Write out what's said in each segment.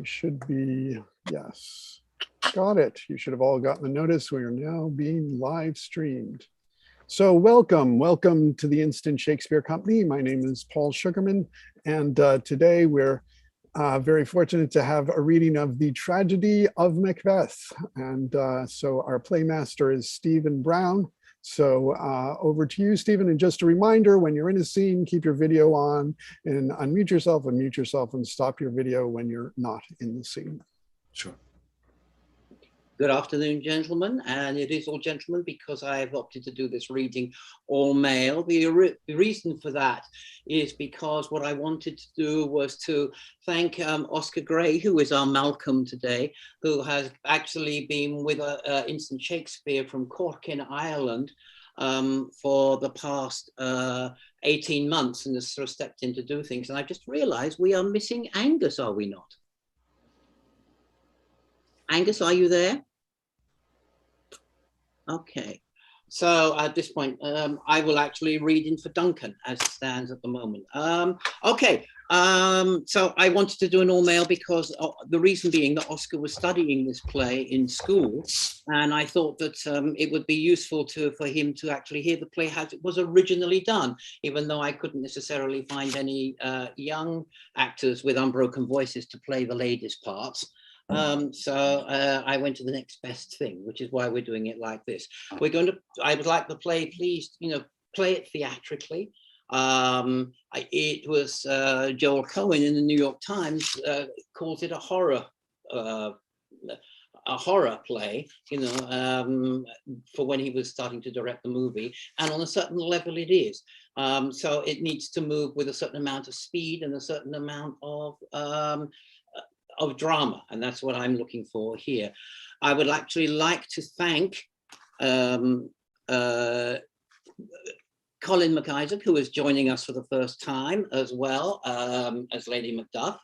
should be, yes, got it. You should have all gotten the notice. We are now being live streamed. So welcome to the Instant Shakespeare Company. My name is Paul Sugarman, and today we're very fortunate to have a reading of the tragedy of Macbeth. And so our playmaster is Stephen Brown. So over to you, Stephen. And just a reminder, when you're in a scene, keep your video on and unmute yourself and mute yourself and stop your video when you're not in the scene. Sure. Good afternoon, gentlemen, and it is all gentlemen because I have opted to do this reading all male. The reason for that is because what I wanted to do was to thank Oscar Gray, who is our Malcolm today, who has actually been with Instant Shakespeare from Cork in Ireland for the past 18 months and has sort of stepped in to do things. And I just realized we are missing Angus, are we not? Angus, are you there? Okay, so at this point, I will actually read in for Duncan as it stands at the moment. So I wanted to do an all male because the reason being that Oscar was studying this play in school, and I thought that it would be useful for him to actually hear the play as it was originally done, even though I couldn't necessarily find any young actors with unbroken voices to play the ladies' parts. So I went to the next best thing, which is why we're doing it like this. I would like the play, please, play it theatrically. It was Joel Cohen in the New York Times calls it a horror play, for when he was starting to direct the movie. And on a certain level it is. So it needs to move with a certain amount of speed and a certain amount of drama, and that's what I'm looking for here. I would actually like to thank Colin McIsaac, who is joining us for the first time, as well as Lady Macduff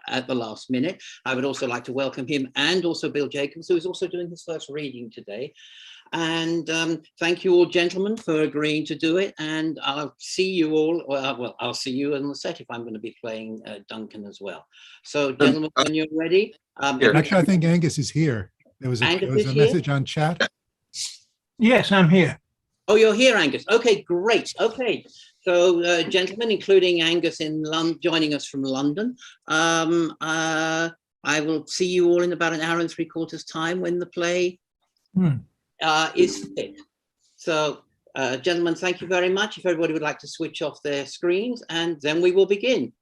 at the last minute. I would also like to welcome him, and also Bill Jacobs, who is also doing his first reading today. And thank you all, gentlemen, for agreeing to do it. And I'll see you all. Well, I'll see you on the set if I'm going to be playing Duncan as well. So, gentlemen, when you're ready. Actually, I think Angus is here. There was a message on chat. Yes, I'm here. Oh, you're here, Angus. Okay, great. Okay. So, gentlemen, including Angus in joining us from London, I will see you all in about an hour and 3/4 time when the play is fit. So, gentlemen, thank you very much. If everybody would like to switch off their screens, and then we will begin.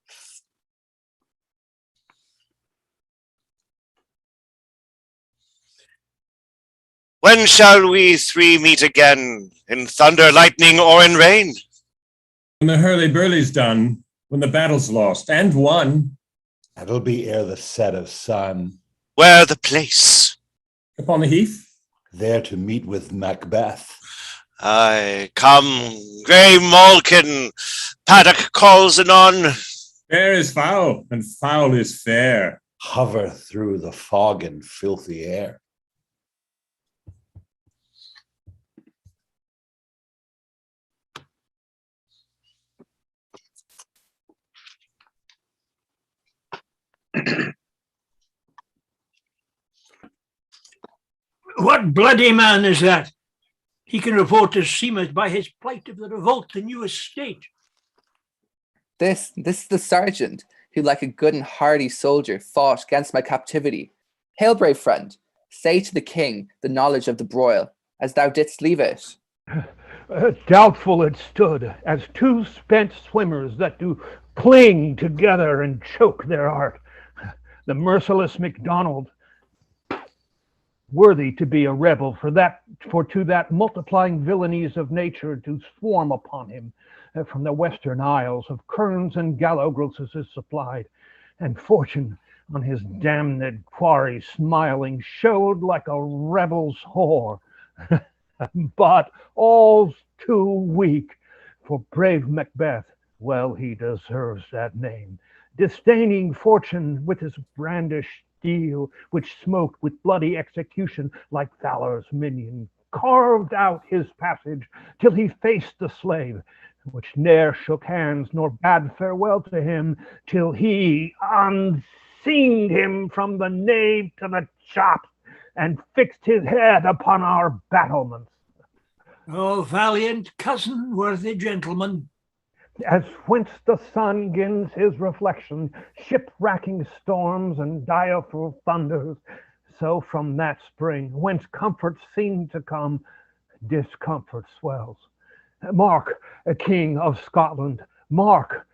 When shall we three meet again, in thunder, lightning, or in rain? When the hurly-burly's done, when the battle's lost and won. That'll be ere the set of sun. Where the place? Upon the heath. There to meet with Macbeth. Aye, come, grey Malkin, paddock calls anon. Fair is foul, and foul is fair. Hover through the fog and filthy air. What bloody man is that? He can revolt as seemeth by his plight of the revolt to new estate. This is the sergeant who, like a good and hardy soldier, fought against my captivity. Hail, brave friend, say to the king the knowledge of the broil, as thou didst leave it. Doubtful it stood, as two spent swimmers that do cling together and choke their art. The merciless Macdonald, worthy to be a rebel, for to that multiplying villainies of nature do swarm upon him. From the western isles of kerns and gallow grosses is supplied, and fortune on his damned quarry smiling showed like a rebel's whore. But all's too weak, for brave Macbeth, well he deserves that name, disdaining fortune with his brandished steel, which smoked with bloody execution like valor's minion, carved out his passage till he faced the slave, which ne'er shook hands nor bade farewell to him, till he, unseen seened him from the nave to the chops, and fixed his head upon our battlements. Oh, valiant cousin, worthy gentleman. As whence the sun gins his reflection, ship-racking storms and direful thunders, so from that spring, whence comfort seemed to come, discomfort swells. Mark, King of Scotland, mark,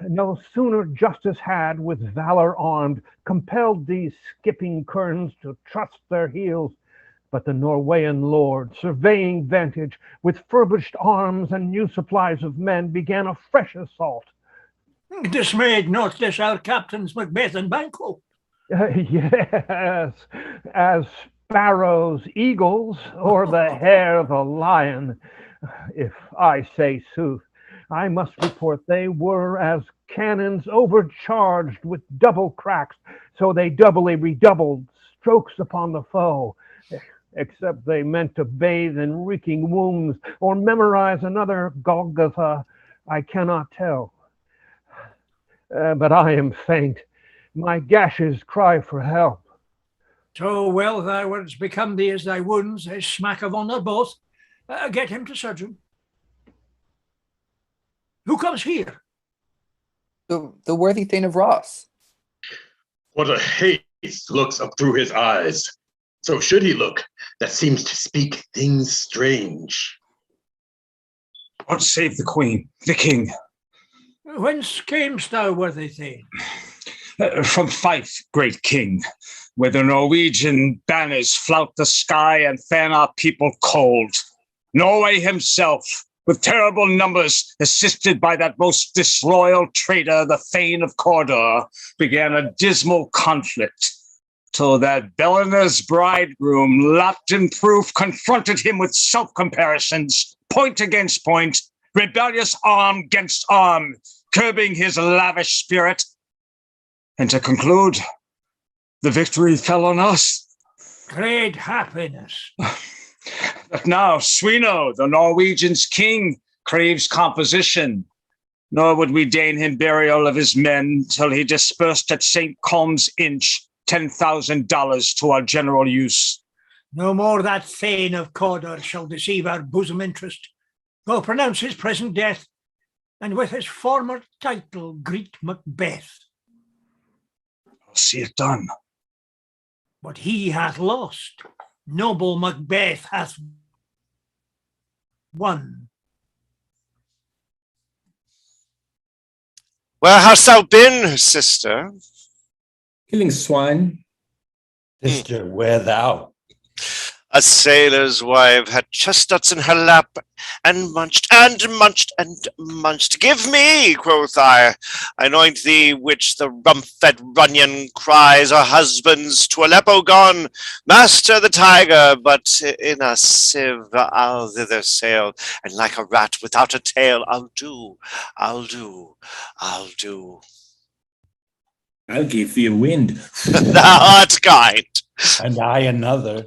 no sooner justice had, with valor armed, compelled these skipping kerns to trust their heels, but the Norwegian lord, surveying vantage, with furbished arms and new supplies of men, began a fresh assault. Dismayed not this our captains Macbeth and Banquo. Yes, as sparrows, eagles, or the hare, the lion. If I say sooth, I must report they were as cannons overcharged with double cracks, so they doubly redoubled strokes upon the foe, except they meant to bathe in reeking wounds or memorize another Golgotha, I cannot tell. But I am faint. My gashes cry for help. So well thy words become thee as thy wounds, a smack of honour both. Get him to surgeon. Who comes here? The worthy Thane of Ross. What a haste looks up through his eyes. So should he look, that seems to speak things strange. God save the Queen, the King. Whence camest thou, worthy Thane? From Fife, great King, where the Norwegian banners flout the sky and fan our people cold. Norway himself, with terrible numbers, assisted by that most disloyal traitor, the Thane of Cawdor, began a dismal conflict, till that Belenor's bridegroom, lapped in proof, confronted him with self-comparisons, point against point, rebellious arm against arm, curbing his lavish spirit. And to conclude, the victory fell on us. Great happiness. But now Sweno, the Norwegians' king, craves composition, nor would we deign him burial of his men till he dispersed at St. Colm's Inch $10,000 to our general use. No more that Thane of Cawdor shall deceive our bosom interest. Go pronounce his present death, and with his former title greet Macbeth. I'll see it done. What he hath lost, noble Macbeth hath won. Where hast thou been, sister? Killing swine. Sister, where thou? A sailor's wife had chestnuts in her lap, and munched, and munched, and munched. Give me, quoth I, anoint thee, which the rump-fed Runyon cries, her husband's to Aleppo gone, master the tiger, but in a sieve I'll thither sail, and like a rat without a tail, I'll do. I'll give thee a wind. Thou art kind. And I another.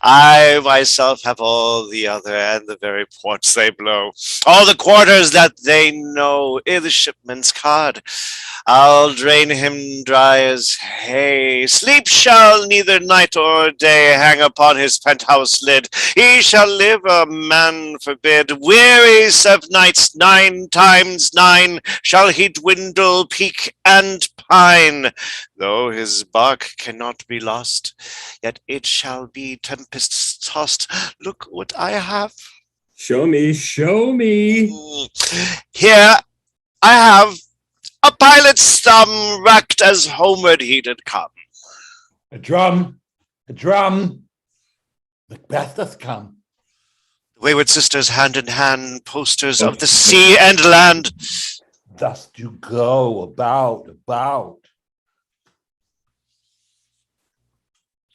I myself have all the other, and the very ports they blow, all the quarters that they know, ere the shipman's card. I'll drain him dry as hay. Sleep shall neither night or day hang upon his penthouse lid. He shall live, a man forbid. Weary of nights 9 times 9 shall he dwindle, peak, and pine. Though his bark cannot be lost, yet it shall be tempests tossed. Look what I have. Show me, show me. Here I have a pilot's thumb, racked as homeward he did come. A drum, a drum. Macbeth doth come. The wayward sisters, hand in hand, posters of the sea and land. Thus do go about.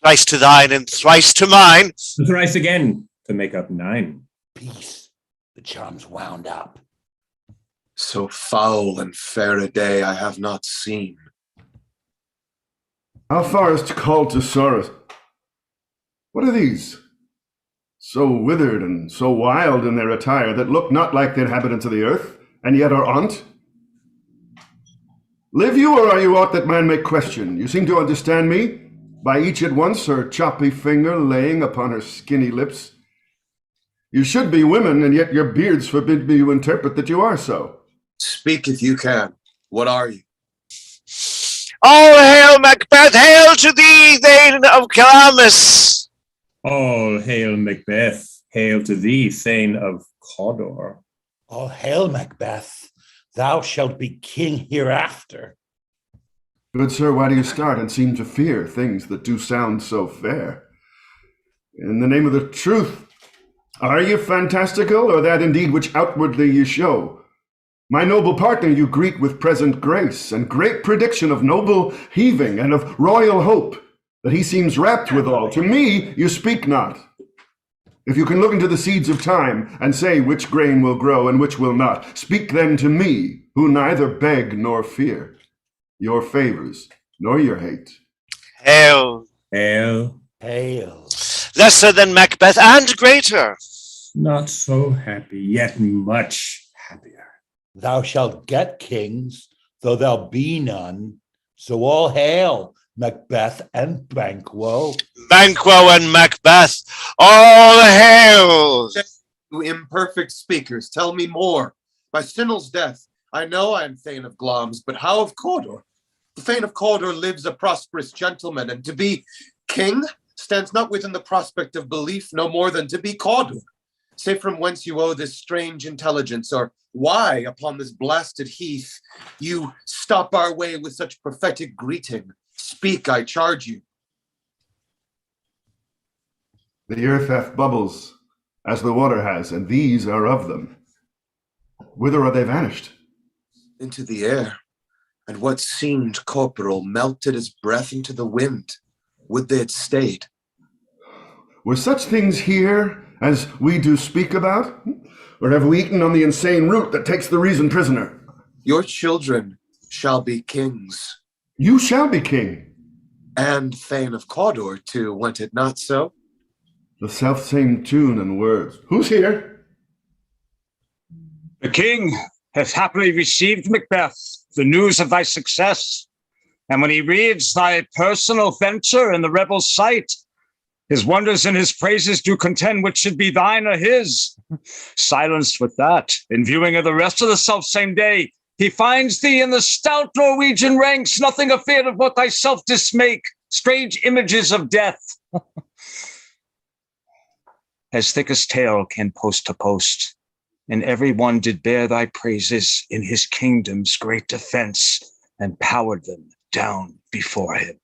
Thrice to thine and thrice to mine. And thrice again to make up 9. Peace, the charm's wound up. So foul and fair a day I have not seen. How far is to call to Sorrow's? What are these? So withered and so wild in their attire that look not like the inhabitants of the earth, and yet are on't? Live you, or are you aught that man may question? You seem to understand me, by each at once her choppy finger laying upon her skinny lips. You should be women, and yet your beards forbid me to interpret that you are so. Speak if you can. What are you? All hail Macbeth! Hail to thee, Thane of Calamus! All hail Macbeth! Hail to thee, Thane of Cawdor! All hail, Macbeth! Thou shalt be king hereafter. Good sir, why do you start and seem to fear things that do sound so fair? In the name of the truth, are you fantastical, or that indeed which outwardly you show? My noble partner you greet with present grace, and great prediction of noble heaving and of royal hope, that he seems rapt withal. To me you speak not. If you can look into the seeds of time, and say which grain will grow and which will not, speak then to me, who neither beg nor fear your favors, nor your hate. Hail. Hail. Hail. Lesser than Macbeth and greater. Not so happy, yet much happier. Thou shalt get kings, though there be none. So all hail, Macbeth and Banquo. Banquo and Macbeth, all hail! You imperfect speakers, tell me more. By Sinel's death, I know I am Thane of Glamis, but how of Cawdor? The Thane of Cawdor lives a prosperous gentleman, and to be king stands not within the prospect of belief no more than to be Cawdor. Say from whence you owe this strange intelligence, or why upon this blasted heath you stop our way with such prophetic greeting. Speak, I charge you. The earth hath bubbles, as the water has, and these are of them. Whither are they vanished? Into the air, and what seemed corporal melted as breath into the wind. Would they had stayed? Were such things here as we do speak about? Or have we eaten on the insane root that takes the reason prisoner? Your children shall be kings. You shall be king. And Thane of Cawdor, too, went it not so? The self-same tune and words. Who's here? The king hath happily received, Macbeth, the news of thy success. And when he reads thy personal venture in the rebel's sight, his wonders and his praises do contend which should be thine or his. Silenced with that, in viewing of the rest of the self-same day, he finds thee in the stout Norwegian ranks, nothing afeard of what thyself didst make, strange images of death. As thick as tale came post to post, and every one did bear thy praises in his kingdom's great defense, and powered them down before him.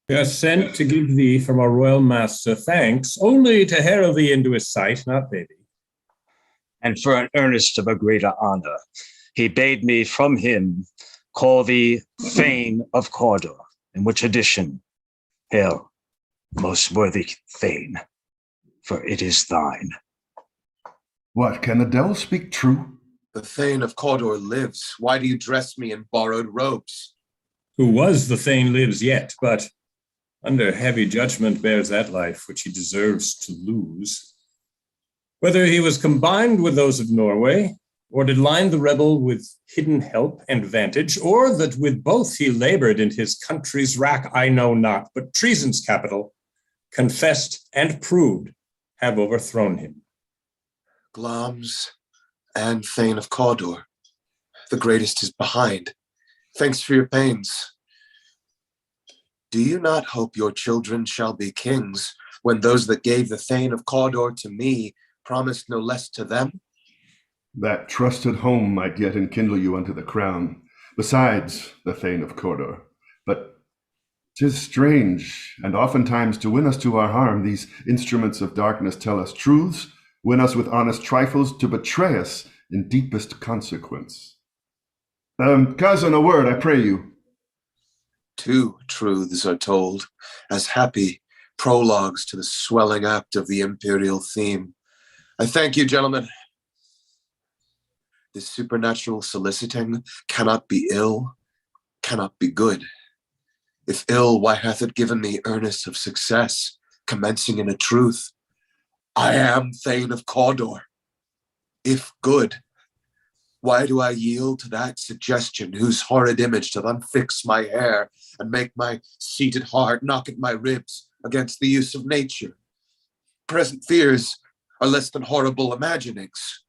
We are sent to give thee from our royal master thanks, only to herald thee into his sight, not baby. And for an earnest of a greater honor, he bade me from him call thee Thane of Cawdor, in which addition, hail, most worthy Thane, for it is thine. What, can the devil speak true? The Thane of Cawdor lives. Why do you dress me in borrowed robes? Who was the Thane lives yet, but under heavy judgment bears that life which he deserves to lose. Whether he was combined with those of Norway, or did line the rebel with hidden help and vantage, or that with both he labored in his country's wrack, I know not, but treason's capital, confessed and proved, have overthrown him. Glamis and Thane of Cawdor, the greatest is behind. Thanks for your pains. Do you not hope your children shall be kings, when those that gave the Thane of Cawdor to me promised no less to them? That trusted home might yet enkindle you unto the crown, besides the Thane of Cawdor. But 'tis strange, and oftentimes to win us to our harm, these instruments of darkness tell us truths, win us with honest trifles, to betray us in deepest consequence. Cousin, a word, I pray you. 2 truths are told, as happy prologues to the swelling act of the imperial theme. I thank you, gentlemen. This supernatural soliciting cannot be ill, cannot be good. If ill, why hath it given me earnest of success, commencing in a truth? I am Thane of Cawdor. If good, Why do I yield to that suggestion whose horrid image doth unfix my hair and make my seated heart knock at my ribs against the use of nature? Present fears are less than horrible imaginings.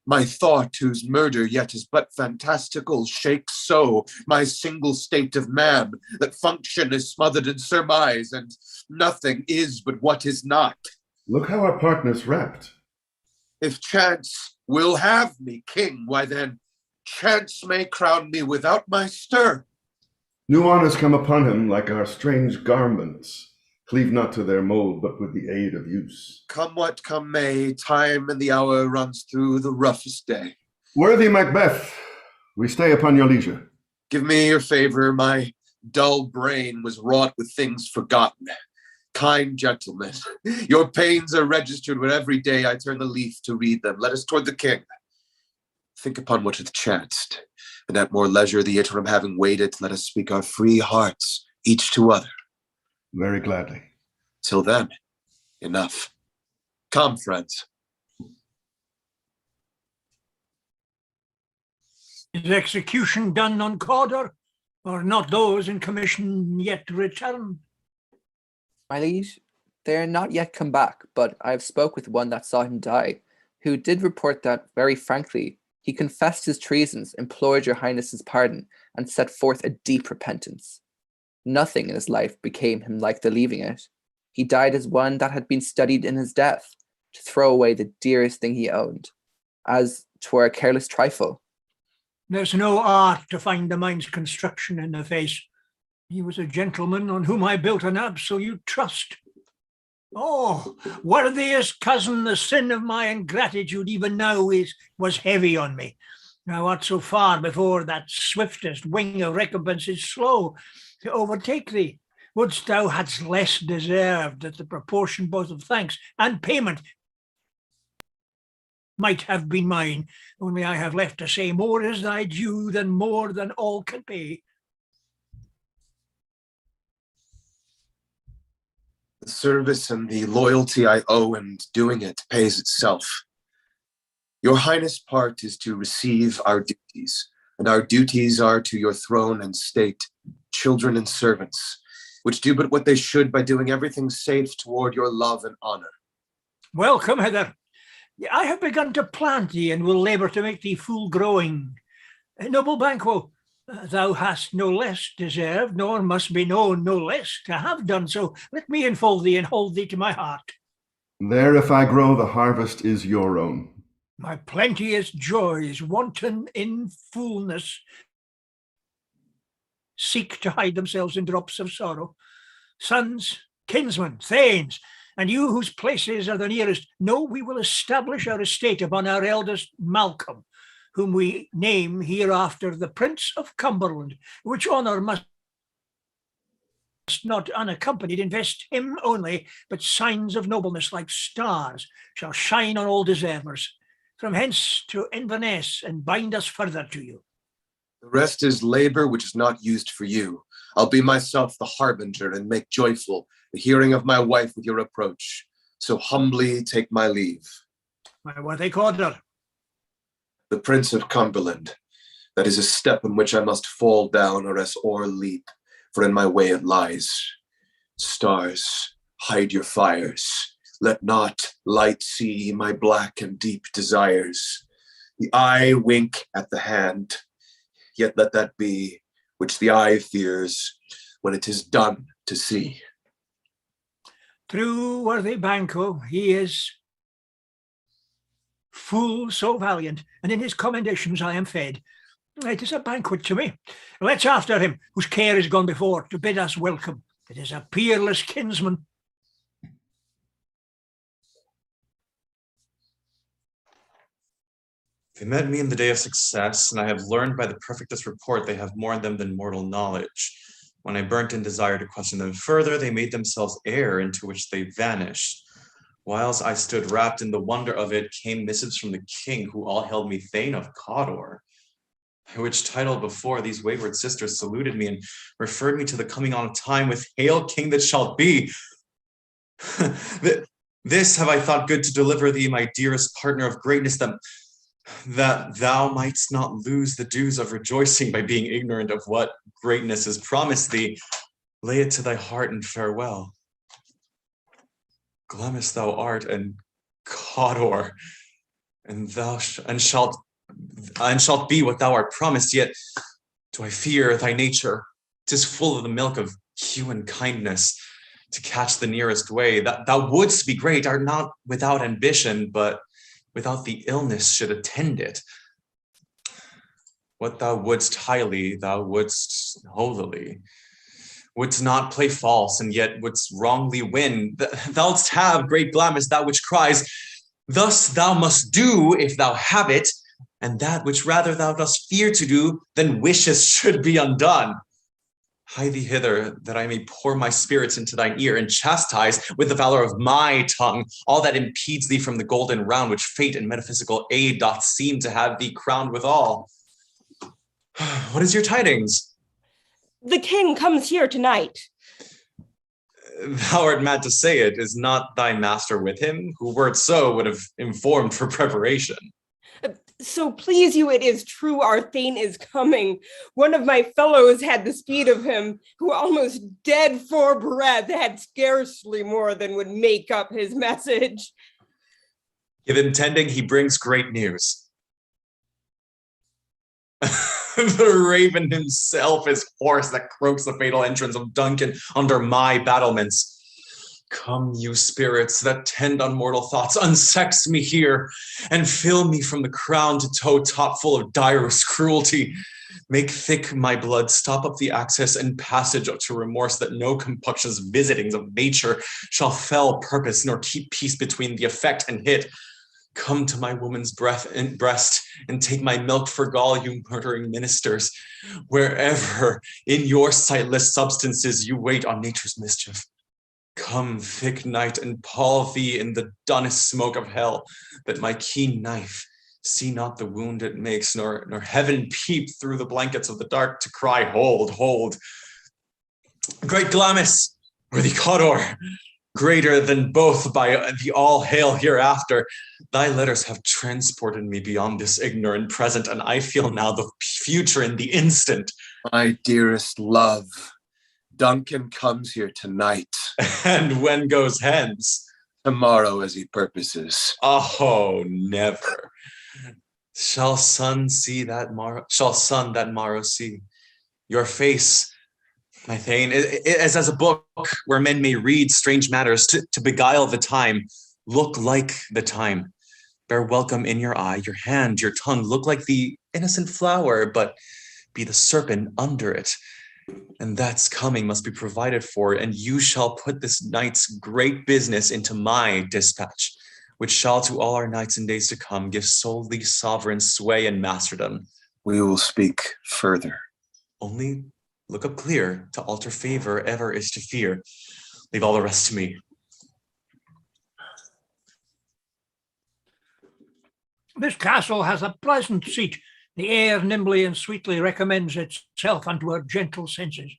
My thought, whose murder yet is but fantastical, shakes so my single state of man, that function is smothered in surmise, and nothing is but what is not. Look how our partner's wrapped. If chance will have me king, why then chance may crown me without my stir. New honors come upon him like our strange garments. Cleave not to their mold, but with the aid of use. Come what come may, time and the hour runs through the roughest day. Worthy Macbeth, we stay upon your leisure. Give me your favor, my dull brain was wrought with things forgotten. Kind gentlemen, your pains are registered when every day I turn the leaf to read them. Let us toward the king. Think upon what hath chanced, and at more leisure, the interim having waited, let us speak our free hearts, each to other. Very gladly. Till then, enough. Come, friends. Is execution done on Cawdor, or not those in commission yet returned? My liege, they are not yet come back, but I have spoke with one that saw him die, who did report that, very frankly, he confessed his treasons, implored your highness's pardon, and set forth a deep repentance. Nothing in his life became him like the leaving it. He died as one that had been studied in his death, to throw away the dearest thing he owned, as 'twere a careless trifle. There's no art to find the mind's construction in the face. He was a gentleman on whom I built an absolute trust. Oh, worthiest cousin, the sin of my ingratitude even now was heavy on me. Thou art so far before that swiftest wing of recompense is slow to overtake thee. Wouldst thou hadst less deserved, that the proportion both of thanks and payment might have been mine, only I have left to say more is thy due than more than all can pay. The service and the loyalty I owe and doing it pays itself. Your highness' part is to receive our duties, and our duties are to your throne and state, children and servants, which do but what they should by doing everything safe toward your love and honor. Welcome hither. I have begun to plant thee and will labour to make thee full growing. Noble Banquo, thou hast no less deserved, nor must be known no less to have done so. Let me enfold thee and hold thee to my heart. There, if I grow, the harvest is your own. My plenteous joys, wanton in fullness, seek to hide themselves in drops of sorrow. Sons, kinsmen, thanes, and you whose places are the nearest, know we will establish our estate upon our eldest Malcolm, whom we name hereafter the Prince of Cumberland, which honour must not unaccompanied invest him only, but signs of nobleness like stars shall shine on all deservers, from hence to Inverness, and bind us further to you. The rest is labor which is not used for you. I'll be myself the harbinger and make joyful the hearing of my wife with your approach. So humbly take my leave. My worthy Cawdor. The Prince of Cumberland, that is a step in which I must fall down or else o'erleap, for in my way it lies. Stars, hide your fires. Let not light see my black and deep desires. The eye wink at the hand, yet let that be which the eye fears when it is done to see. True, worthy Banquo, he is full so valiant, and in his commendations I am fed. It is a banquet to me. Let's after him, whose care is gone before, to bid us welcome. It is a peerless kinsman. They met me in the day of success, and I have learned by the perfectest report they have more in them than mortal knowledge. When I burnt in desire to question them further, they made themselves air into which they vanished. Whilst I stood wrapped in the wonder of it, came missives from the king, who all held me Thane of Cawdor. By which title before these wayward sisters saluted me and referred me to the coming on of time with "Hail, King that shall be." This have I thought good to deliver thee, my dearest partner of greatness, that thou mightst not lose the dues of rejoicing by being ignorant of what greatness is promised thee, lay it to thy heart and farewell. Glamis thou art, and Cawdor, and shalt be what thou art promised, yet do I fear thy nature. 'Tis full of the milk of hue and kindness to catch the nearest way. That thou wouldst be great, art not without ambition, but without the illness should attend it. What thou wouldst highly, thou wouldst holily. Wouldst not play false, and yet wouldst wrongly win. Thou'dst have great Glamis, that which cries, thus thou must do if thou have it, and that which rather thou dost fear to do than wishes should be undone. Hie thee hither, that I may pour my spirits into thine ear, and chastise with the valor of my tongue all that impedes thee from the golden round which fate and metaphysical aid doth seem to have thee crowned withal. What is your tidings? The king comes here tonight. Thou art mad to say it. Is not thy master with him? Who, were it so, would have informed for preparation. So please you, it is true, our Thane is coming. One of my fellows had the speed of him, who almost dead for breath had scarcely more than would make up his message. Give him tending, he brings great news. The raven himself is hoarse that croaks the fatal entrance of Duncan under my battlements. Come, you spirits that tend on mortal thoughts, unsex me here, and fill me from the crown to toe top full of direst cruelty. Make thick my blood, stop up the access and passage to remorse, that no compunctious visitings of nature shall fell purpose, nor keep peace between the effect and hit. Come to my woman's breast and take my milk for gall, you murdering ministers, wherever in your sightless substances you wait on nature's mischief. Come, thick night, and pall thee in the dunnest smoke of hell, that my keen knife see not the wound it makes, nor heaven peep through the blankets of the dark to cry, hold, hold. Great Glamis, worthy Cawdor, greater than both by the all hail hereafter, thy letters have transported me beyond this ignorant present, and I feel now the future in the instant. My dearest love, Duncan comes here tonight. And when goes hence? Tomorrow, as he purposes. Oh, never. Shall sun that morrow see? Your face, my Thane, is as a book where men may read strange matters to beguile the time. Look like the time. Bear welcome in your eye, your hand, your tongue. Look like the innocent flower, but be the serpent under it. And that's coming must be provided for, and you shall put this night's great business into my dispatch, which shall to all our nights and days to come give solely sovereign sway and masterdom. We will speak further. Only look up clear, to alter favor ever is to fear. Leave all the rest to me. This castle has a pleasant seat. The air nimbly and sweetly recommends itself unto our gentle senses.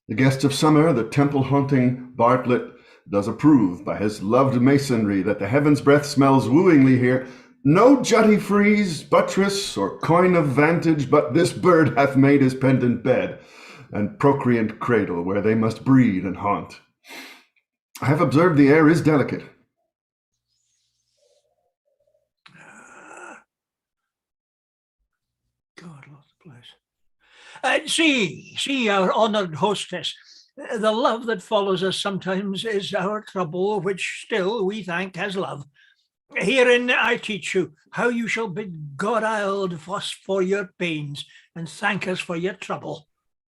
The guest of summer, the temple-haunting Bartlett, does approve by his loved masonry that the heaven's breath smells wooingly here. No jutty frieze, buttress, or coign of vantage, but this bird hath made his pendant bed, and procreant cradle where they must breed and haunt. I have observed the air is delicate. God, lost place. See, our honoured hostess. The love that follows us sometimes is our trouble, which still we thank as love. Herein I teach you how you shall bid God Ild us for your pains and thank us for your trouble.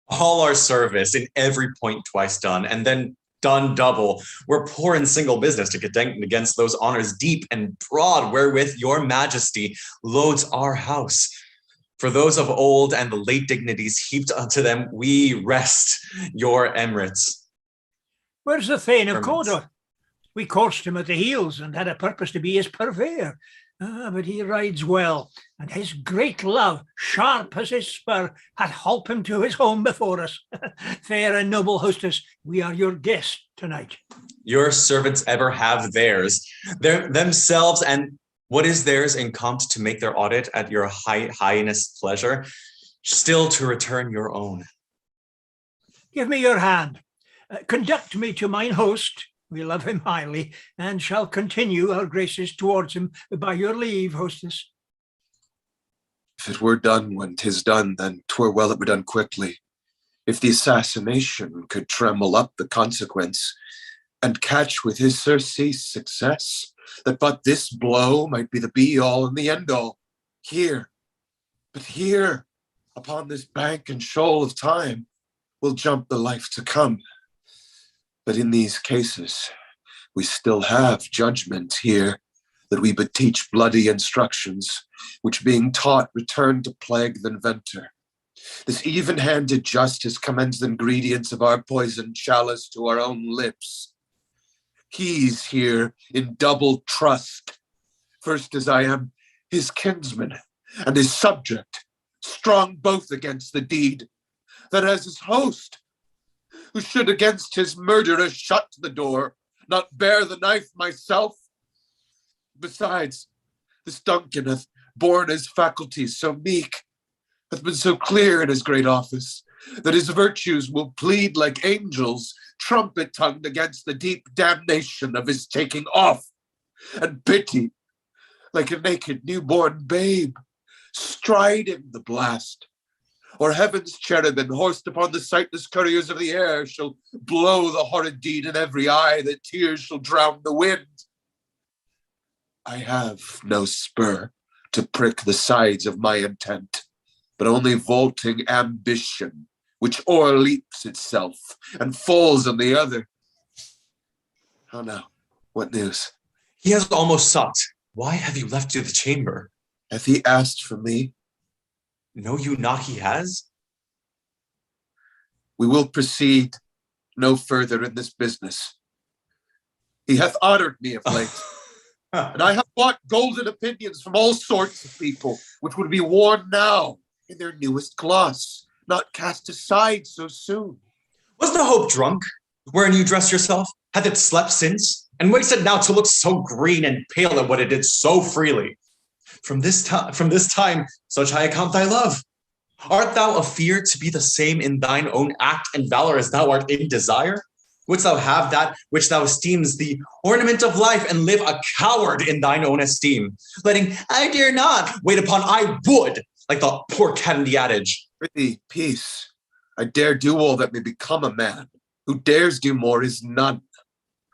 All our service in every point twice done, and then done double. We're poor in single business to contend against those honors deep and broad wherewith your majesty loads our house. For those of old and the late dignities heaped unto them, we rest your emirates. Where's the Thane of Cawdor? We coursed him at the heels and had a purpose to be his purveyor. But he rides well, and his great love, sharp as his spur, hath holp him to his home before us. Fair and noble hostess, we are your guest tonight. Your servants ever have theirs, themselves, and What is theirs in compt to make their audit at your highness' pleasure, still to return your own. Give me your hand. Conduct me to mine host. We love him highly, and shall continue our graces towards him by your leave, hostess. If it were done when 'tis done, then 'twere well it were done quickly. If the assassination could tremble up the consequence, and catch with his surcease success, that but this blow might be the be-all and the end-all. Here, but here, upon this bank and shoal of time, will jump the life to come. But in these cases, we still have judgment here, that we but teach bloody instructions, which being taught return to plague the inventor. This even-handed justice commends the ingredients of our poison chalice to our own lips. He's here in double trust, first as I am his kinsman and his subject, strong both against the deed, that as his host, who should against his murderer shut the door, not bear the knife myself. Besides, this Duncan hath borne his faculties so meek, hath been so clear in his great office, that his virtues will plead like angels, trumpet-tongued against the deep damnation of his taking off, and pity, like a naked newborn babe, striding the blast. Or heaven's cherubim, horsed upon the sightless couriers of the air, shall blow the horrid deed in every eye, that tears shall drown the wind. I have no spur to prick the sides of my intent, but only vaulting ambition, which o'erleaps itself and falls on the other. How now? What news? He has almost sought. Why have you left to the chamber? Hath he asked for me? Know you not he has? We will proceed no further in this business. He hath honored me of late, and I have bought golden opinions from all sorts of people, which would be worn now in their newest gloss, not cast aside so soon. Was the hope drunk, wherein you dressed yourself? Hath it slept since? And wasted now to look so green and pale at what it did so freely? From this time, such I account thy love. Art thou afeard to be the same in thine own act and valor as thou art in desire? Wouldst thou have that which thou esteems the ornament of life, and live a coward in thine own esteem, letting I dare not wait upon I would, like the poor cat in the adage? Prithee, peace. I dare do all that may become a man. Who dares do more is none.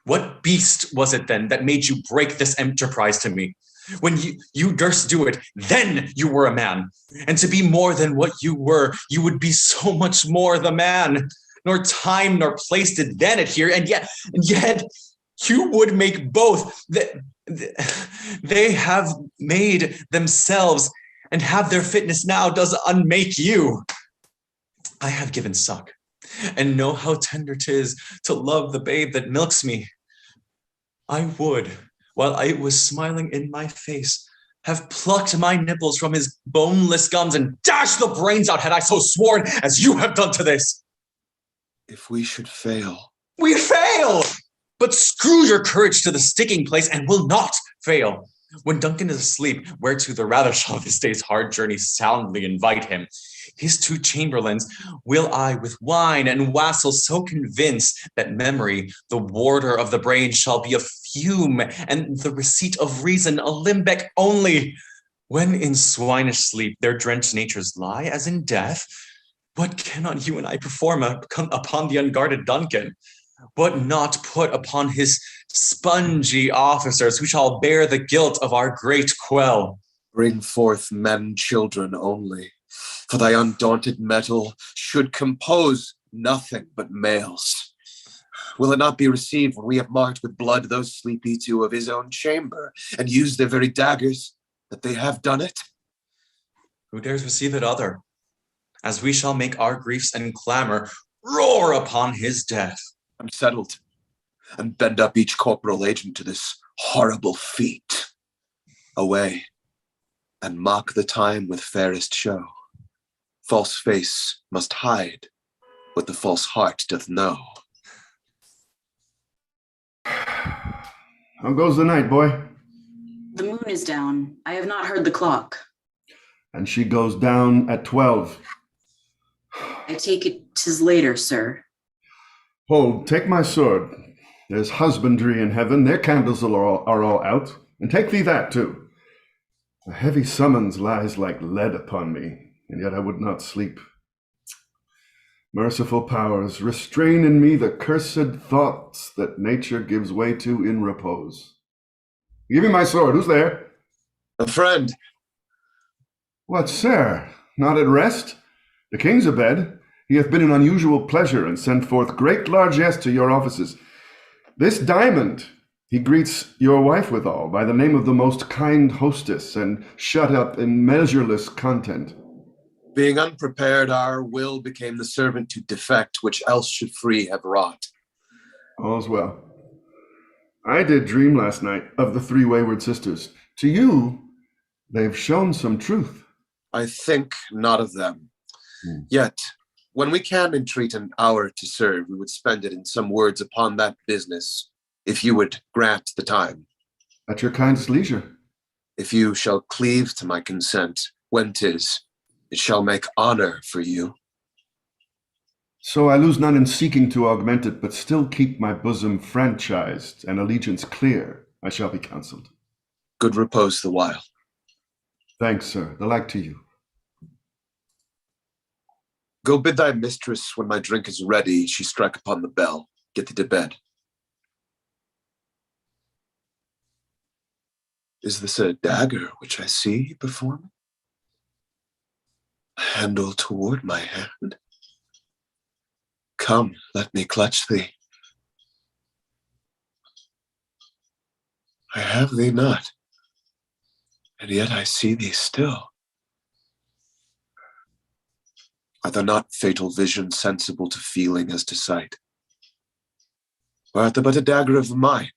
What beast was it then that made you break this enterprise to me? When you durst do it, then you were a man. And to be more than what you were, you would be so much more the man. Nor time nor place did then adhere, and yet you would make both. They have made themselves, and have their fitness now does unmake you. I have given suck, and know how tender 'tis to love the babe that milks me. I would, while it was smiling in my face, have plucked my nipples from his boneless gums and dashed the brains out had I so sworn as you have done to this. If we should fail. We fail! But screw your courage to the sticking place and will not fail. When Duncan is asleep, whereto the rather shall this day's hard journey soundly invite him, his two chamberlains will I with wine and wassail so convince that memory, the warder of the brain, shall be a fume, and the receipt of reason a limbeck only. When in swinish sleep their drenched natures lie as in death, what cannot you and I perform upon the unguarded Duncan? What not put upon his spongy officers, who shall bear the guilt of our great quell? Bring forth men, children only, for thy undaunted mettle should compose nothing but males. Will it not be received when we have marked with blood those sleepy two of his own chamber, and used their very daggers, that they have done it? Who dares receive it other? As we shall make our griefs and clamor roar upon his death. I'm settled, and bend up each corporal agent to this horrible feat. Away, and mock the time with fairest show. False face must hide what the false heart doth know. How goes the night, boy? The moon is down. I have not heard the clock. And she goes down at 12. I take it 'tis later, sir. Hold, take my sword. There's husbandry in heaven. Their candles are all out. And take thee that too. A heavy summons lies like lead upon me, and yet I would not sleep. Merciful powers, restrain in me the cursed thoughts that nature gives way to in repose. Give me my sword. Who's there? A friend. What, sir? Not at rest? The king's abed. He hath been an unusual pleasure, and sent forth great largesse to your offices. This diamond he greets your wife withal, by the name of the most kind hostess, and shut up in measureless content. Being unprepared, our will became the servant to defect, which else should free have wrought. All's well. I did dream last night of the three wayward sisters. To you, they've shown some truth. I think not of them. Yet, when we can entreat an hour to serve, we would spend it in some words upon that business, if you would grant the time. At your kindest leisure. If you shall cleave to my consent, when 'tis, it shall make honor for you. So I lose none in seeking to augment it, but still keep my bosom franchised and allegiance clear. I shall be counseled. Good repose the while. Thanks, sir. The like to you. Go bid thy mistress, when my drink is ready, she strike upon the bell. Get thee to bed. Is this a dagger which I see before me? A handle toward my hand? Come, let me clutch thee. I have thee not, and yet I see thee still. Are there not fatal visions sensible to feeling as to sight? Or art thou but a dagger of mine,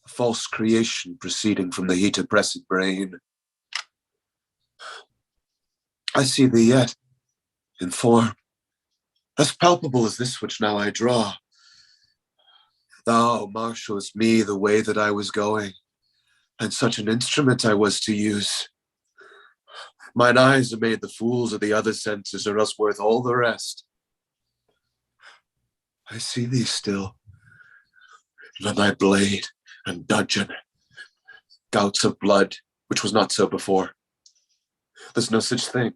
a false creation proceeding from the heat oppressed brain? I see thee yet, in form, as palpable as this which now I draw. Thou marshallest me the way that I was going, and such an instrument I was to use. Mine eyes are made the fools of the other senses, or else worth all the rest. I see thee still, and thy blade and dudgeon, gouts of blood, which was not so before. There's no such thing.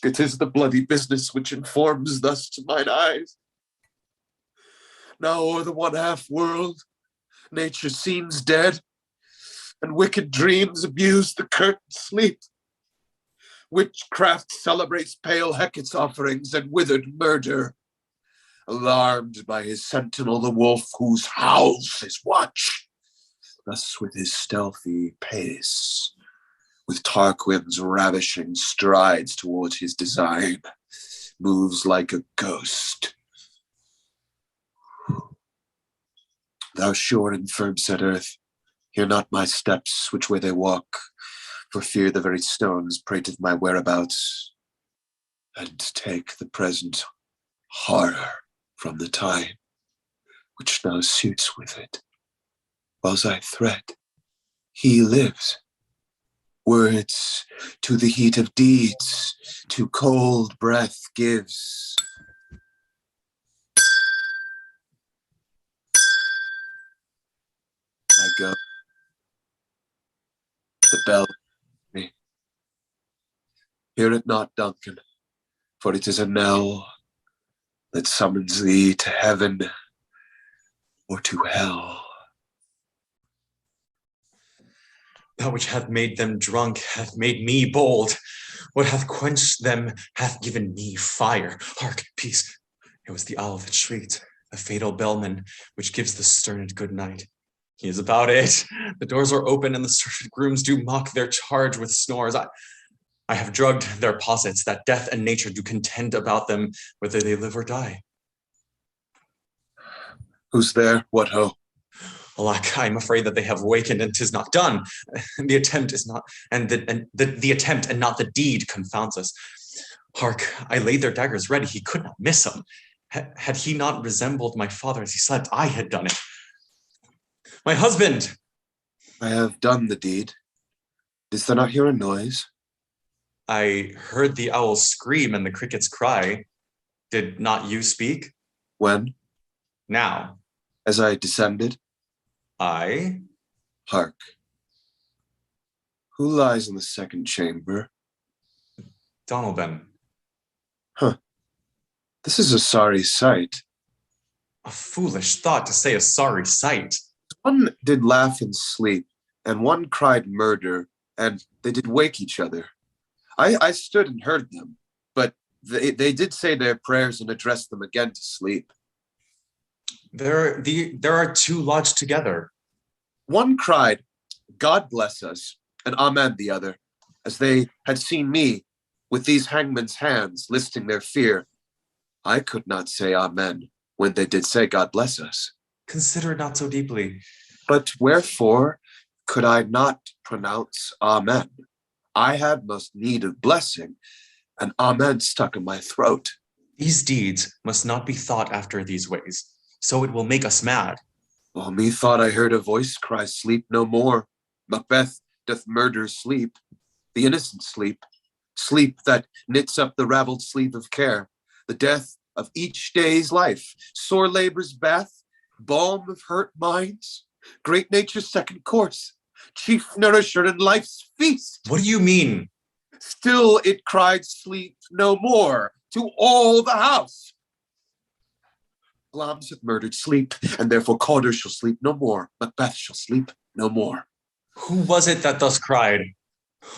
It is the bloody business which informs thus to mine eyes. Now o'er the one half world, nature seems dead, and wicked dreams abuse the curtained sleep. Witchcraft celebrates pale Hecate's offerings and withered murder. Alarmed by his sentinel, the wolf whose howls his watch, thus with his stealthy pace, with Tarquin's ravishing strides towards his design, moves like a ghost. Thou sure and firm set earth, hear not my steps, which way they walk, for fear the very stones prate of my whereabouts, and take the present horror from the time which now suits with it. Whiles I thread, he lives. Words to the heat of deeds, to cold breath gives. I go. The bell. Me. Hear it not, Duncan, for it is a knell that summons thee to heaven or to hell. That which hath made them drunk hath made me bold. What hath quenched them hath given me fire. Hark, peace. It was the owl that shrieked, the fatal bellman, which gives the sterned good night. He is about it. The doors are open, and the surfeit grooms do mock their charge with snores. I have drugged their posits, that death and nature do contend about them, whether they live or die. Who's there? What ho? Alack, I am afraid that they have wakened, and 'tis not done. The attempt is not, and the attempt and not the deed confounds us. Hark, I laid their daggers ready. He could not miss them. Had he not resembled my father as he slept, I had done it. My husband! I have done the deed. Didst thou not hear a noise? I heard the owl scream and the crickets cry. Did not you speak? When? Now. As I descended? I? Hark. Who lies in the second chamber? Donovan. Huh. This is a sorry sight. A foolish thought to say a sorry sight. One did laugh in sleep, and one cried murder, and they did wake each other. I stood and heard them, but they did say their prayers and addressed them again to sleep. There are two lodged together. One cried, God bless us, and amen the other, as they had seen me with these hangmen's hands listing their fear. I could not say amen when they did say God bless us. Consider it not so deeply. But wherefore could I not pronounce amen? I had most need of blessing, and amen stuck in my throat. These deeds must not be thought after these ways, so it will make us mad. Well, methought I heard a voice cry, sleep no more. Macbeth doth murder sleep, the innocent sleep, sleep that knits up the raveled sleeve of care, the death of each day's life, sore labor's bath, balm of hurt minds, great nature's second course, chief nourisher in life's feast. What do you mean? Still it cried, sleep no more, to all the house. Glamis hath murdered sleep, and therefore Calder shall sleep no more. Macbeth shall sleep no more. Who was it that thus cried?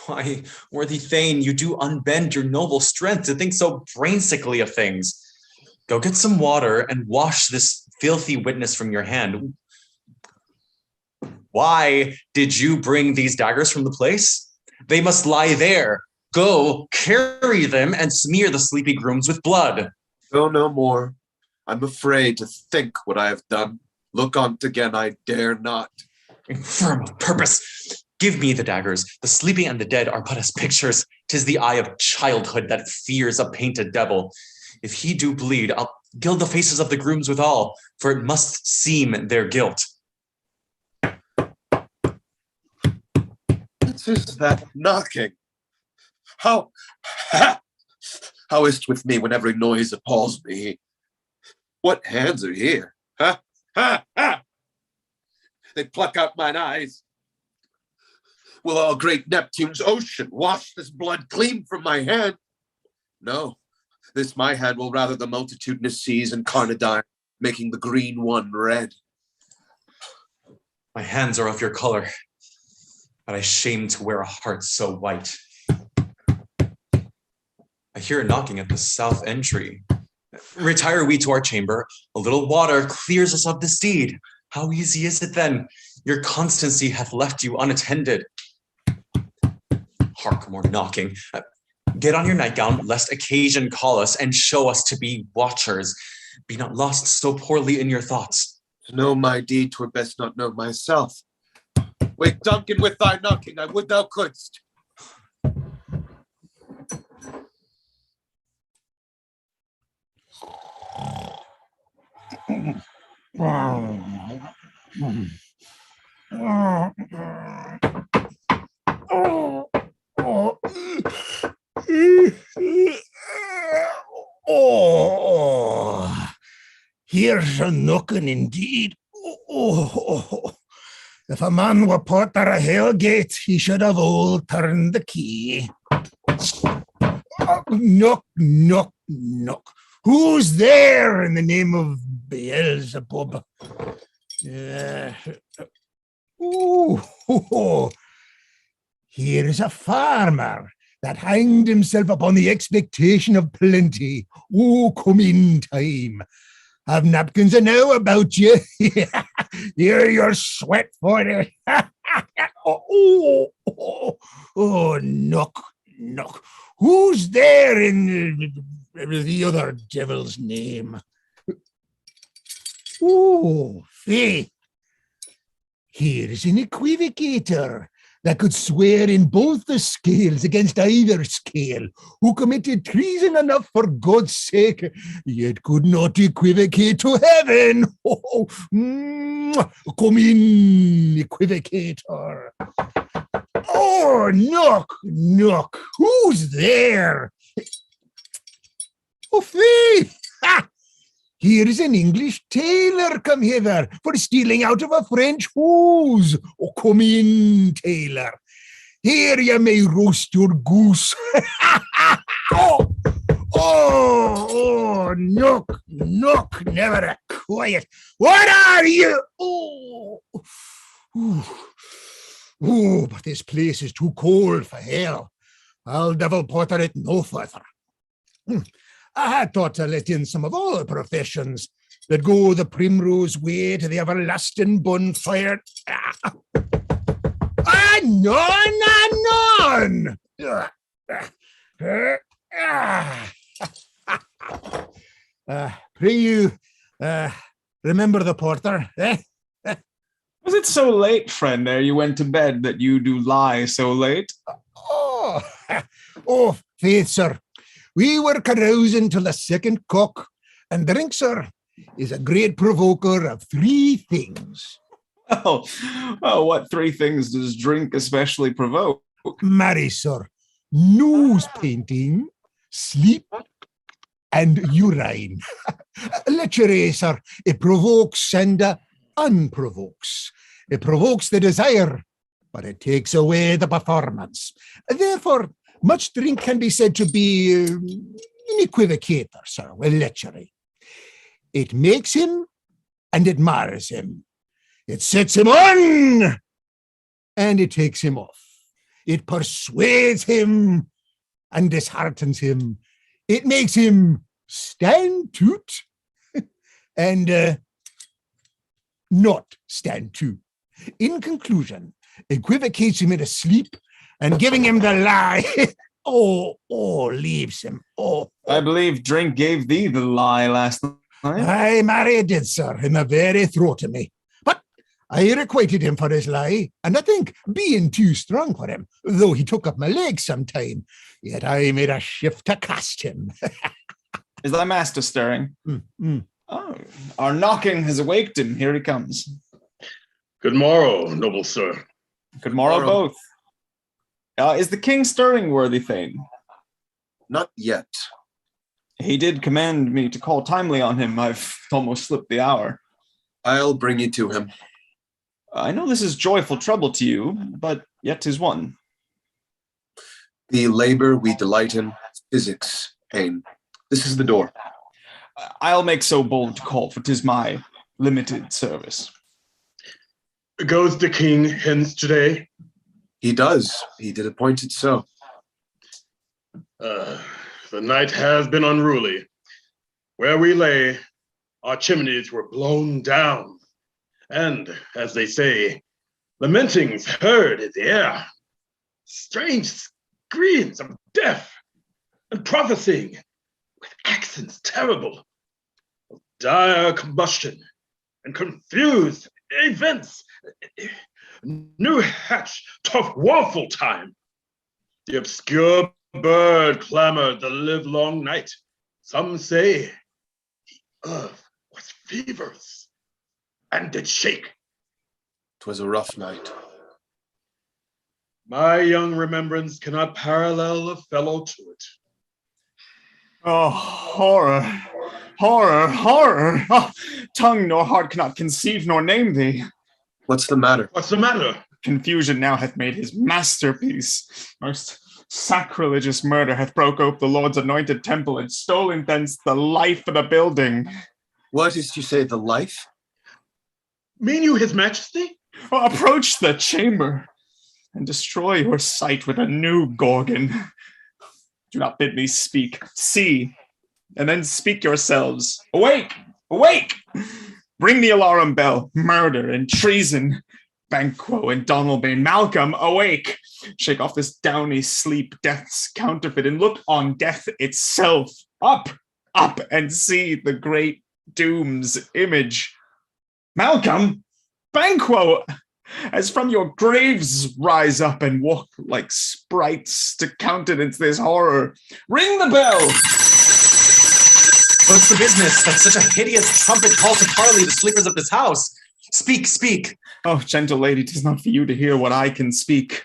Why, worthy Thane, you do unbend your noble strength to think so brainsickly of things. Go get some water and wash this filthy witness from your hand. Why did you bring these daggers from the place? They must lie there. Go, carry them, and smear the sleepy grooms with blood. Go no more. I'm afraid to think what I have done. Look on't again, I dare not. Infirm of purpose. Give me the daggers. The sleeping and the dead are but as pictures. 'Tis the eye of childhood that fears a painted devil. If he do bleed, I'll gild the faces of the grooms withal, for it must seem their guilt. What is that knocking? How is't with me when every noise appalls me? What hands are here? Ha, ha, ha! They pluck out mine eyes. Will all great Neptune's ocean wash this blood clean from my hand? No, this my hand will rather the multitudinous seas incarnadine, making the green one red. My hands are of your color, but I shame to wear a heart so white. I hear a knocking at the south entry. Retire we to our chamber. A little water clears us of this deed. How easy is it then? Your constancy hath left you unattended. Hark, more knocking. Get on your nightgown, lest occasion call us and show us to be watchers. Be not lost so poorly in your thoughts. To know my deed, 'twere best not know myself. Wake Duncan with thy knocking, I would thou couldst. Oh, here's a knocking indeed. Oh, if a man were porter of Hellgate, he should have all turned the key. Knock, knock, knock. Who's there in the name of Beelzebub? Here is a farmer that hanged himself upon the expectation of plenty. Oh, come in time. Have napkins enow about you. Here your sweat for it. Knock, knock. Who's there in the other devil's name? Oh, faith. Here is an equivocator that could swear in both the scales against either scale, who committed treason enough for God's sake, yet could not equivocate to heaven. Oh, come in, equivocator. Oh, knock, knock. Who's there? Oh, faith! Ha! Here is an English tailor come hither for stealing out of a French hose. Oh, come in, tailor. Here you may roast your goose. Oh, knock, knock, never a quiet. What are you? Oh, but this place is too cold for hell. I'll devil porter it no further. I had thought to let in some of all professions that go the primrose way to the everlasting bonfire. None! Pray you, remember the porter, eh? Was it so late, friend, ere you went to bed, that you do lie so late? Oh, faith, sir. We were carousing till the second cock, and drink, sir, is a great provoker of three things. Oh, what three things does drink especially provoke? Marry, sir, nose painting, sleep, and urine. Literally, sir, it provokes and unprovokes. It provokes the desire, but it takes away the performance. Therefore, much drink can be said to be an equivocator, sir, with lechery. It makes him and it mars him. It sets him on and it takes him off. It persuades him and disheartens him. It makes him stand toot and not stand to. In conclusion, equivocates him into sleep and giving him the lie, leaves him. I believe drink gave thee the lie last night. Aye, marry it did, sir, in the very throat of me. But I requited him for his lie, and I think being too strong for him, though he took up my leg sometime, yet I made a shift to cast him. Is thy master stirring? Oh, our knocking has awaked him. Here he comes. Good morrow, noble sir. Good morrow, both. Is the king stirring, worthy thane? Not yet. He did command me to call timely on him. I've almost slipped the hour. I'll bring you to him. I know this is joyful trouble to you, but yet 'tis one. The labor we delight in, physics, pain. This is the door. I'll make so bold to call, for 'tis my limited service. Goes the king hence today? He does. He did appoint it so. The night has been unruly. Where we lay, our chimneys were blown down, and, as they say, lamentings heard in the air. Strange screams of death, and prophesying with accents terrible, of dire combustion and confused events. New hatch, tough, woeful time. The obscure bird clamored the livelong night. Some say the earth was fevers and did shake. 'Twas a rough night. My young remembrance cannot parallel a fellow to it. Oh, horror, horror, horror! Oh, tongue nor heart cannot conceive nor name thee. What's the matter? What's the matter? Confusion now hath made his masterpiece. Most sacrilegious murder hath broke ope the Lord's anointed temple and stolen thence the life of the building. What is to say, the life? Mean you his majesty? Oh, approach the chamber and destroy your sight with a new Gorgon. Do not bid me speak. See, and then speak yourselves. Awake! Awake! Bring the alarum bell. Murder and treason. Banquo and Donalbain. Malcolm, awake! Shake off this downy sleep, death's counterfeit, and look on death itself. Up, up, and see the great doom's image. Malcolm! Banquo! as from your graves rise up and walk like sprites to countenance this horror. Ring the bell! What's the business that such a hideous trumpet call to parley the sleepers of this house? Speak, speak. Oh, gentle lady, 'tis not for you to hear what I can speak.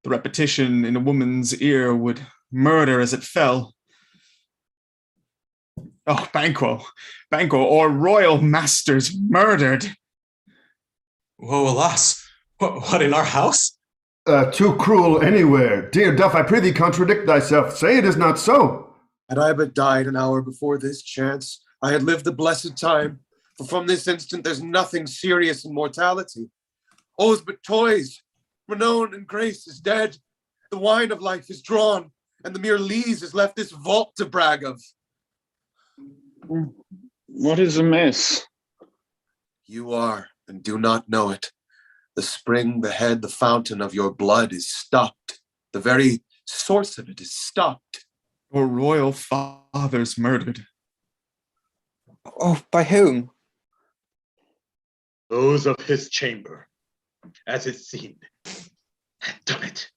The repetition in a woman's ear would murder as it fell. Oh, Banquo, or royal masters murdered. Woe, alas! What in our house? Too cruel anywhere. Dear Duff, I prithee contradict thyself. Say it is not so. Had I but died an hour before this chance, I had lived the blessed time. For from this instant there's nothing serious in mortality. All's but toys. Renown and grace is dead. The wine of life is drawn, and the mere lees is left this vault to brag of. What is amiss? You are, and do not know it. The spring, the head, the fountain of your blood is stopped. The very source of it is stopped. Your royal father's murdered. Oh, by whom? Those of his chamber, as it seemed, had done it.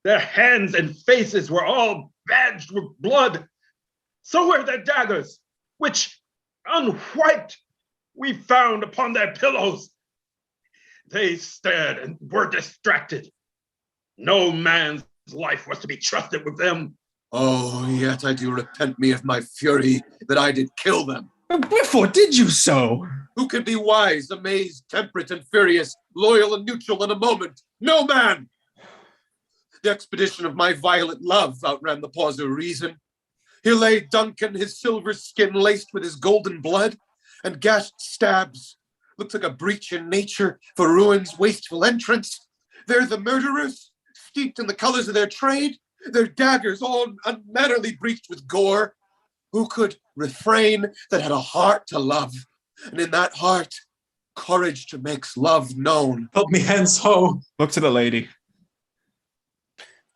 Their hands and faces were all badged with blood. So were their daggers, which, unwiped, we found upon their pillows. They stared and were distracted. No man's life was to be trusted with them. Oh, yet I do repent me of my fury that I did kill them. Wherefore did you so? Who could be wise, amazed, temperate, and furious, loyal and neutral in a moment? No man! The expedition of my violent love outran the pause of reason. Here lay Duncan, his silver skin laced with his golden blood, and gashed stabs. Looks like a breach in nature for ruin's wasteful entrance. There the murderers, steeped in the colors of their trade, their daggers all unmannerly breached with gore. Who could refrain that had a heart to love, and in that heart, courage to make love known? Help me hence, ho! Look to the lady.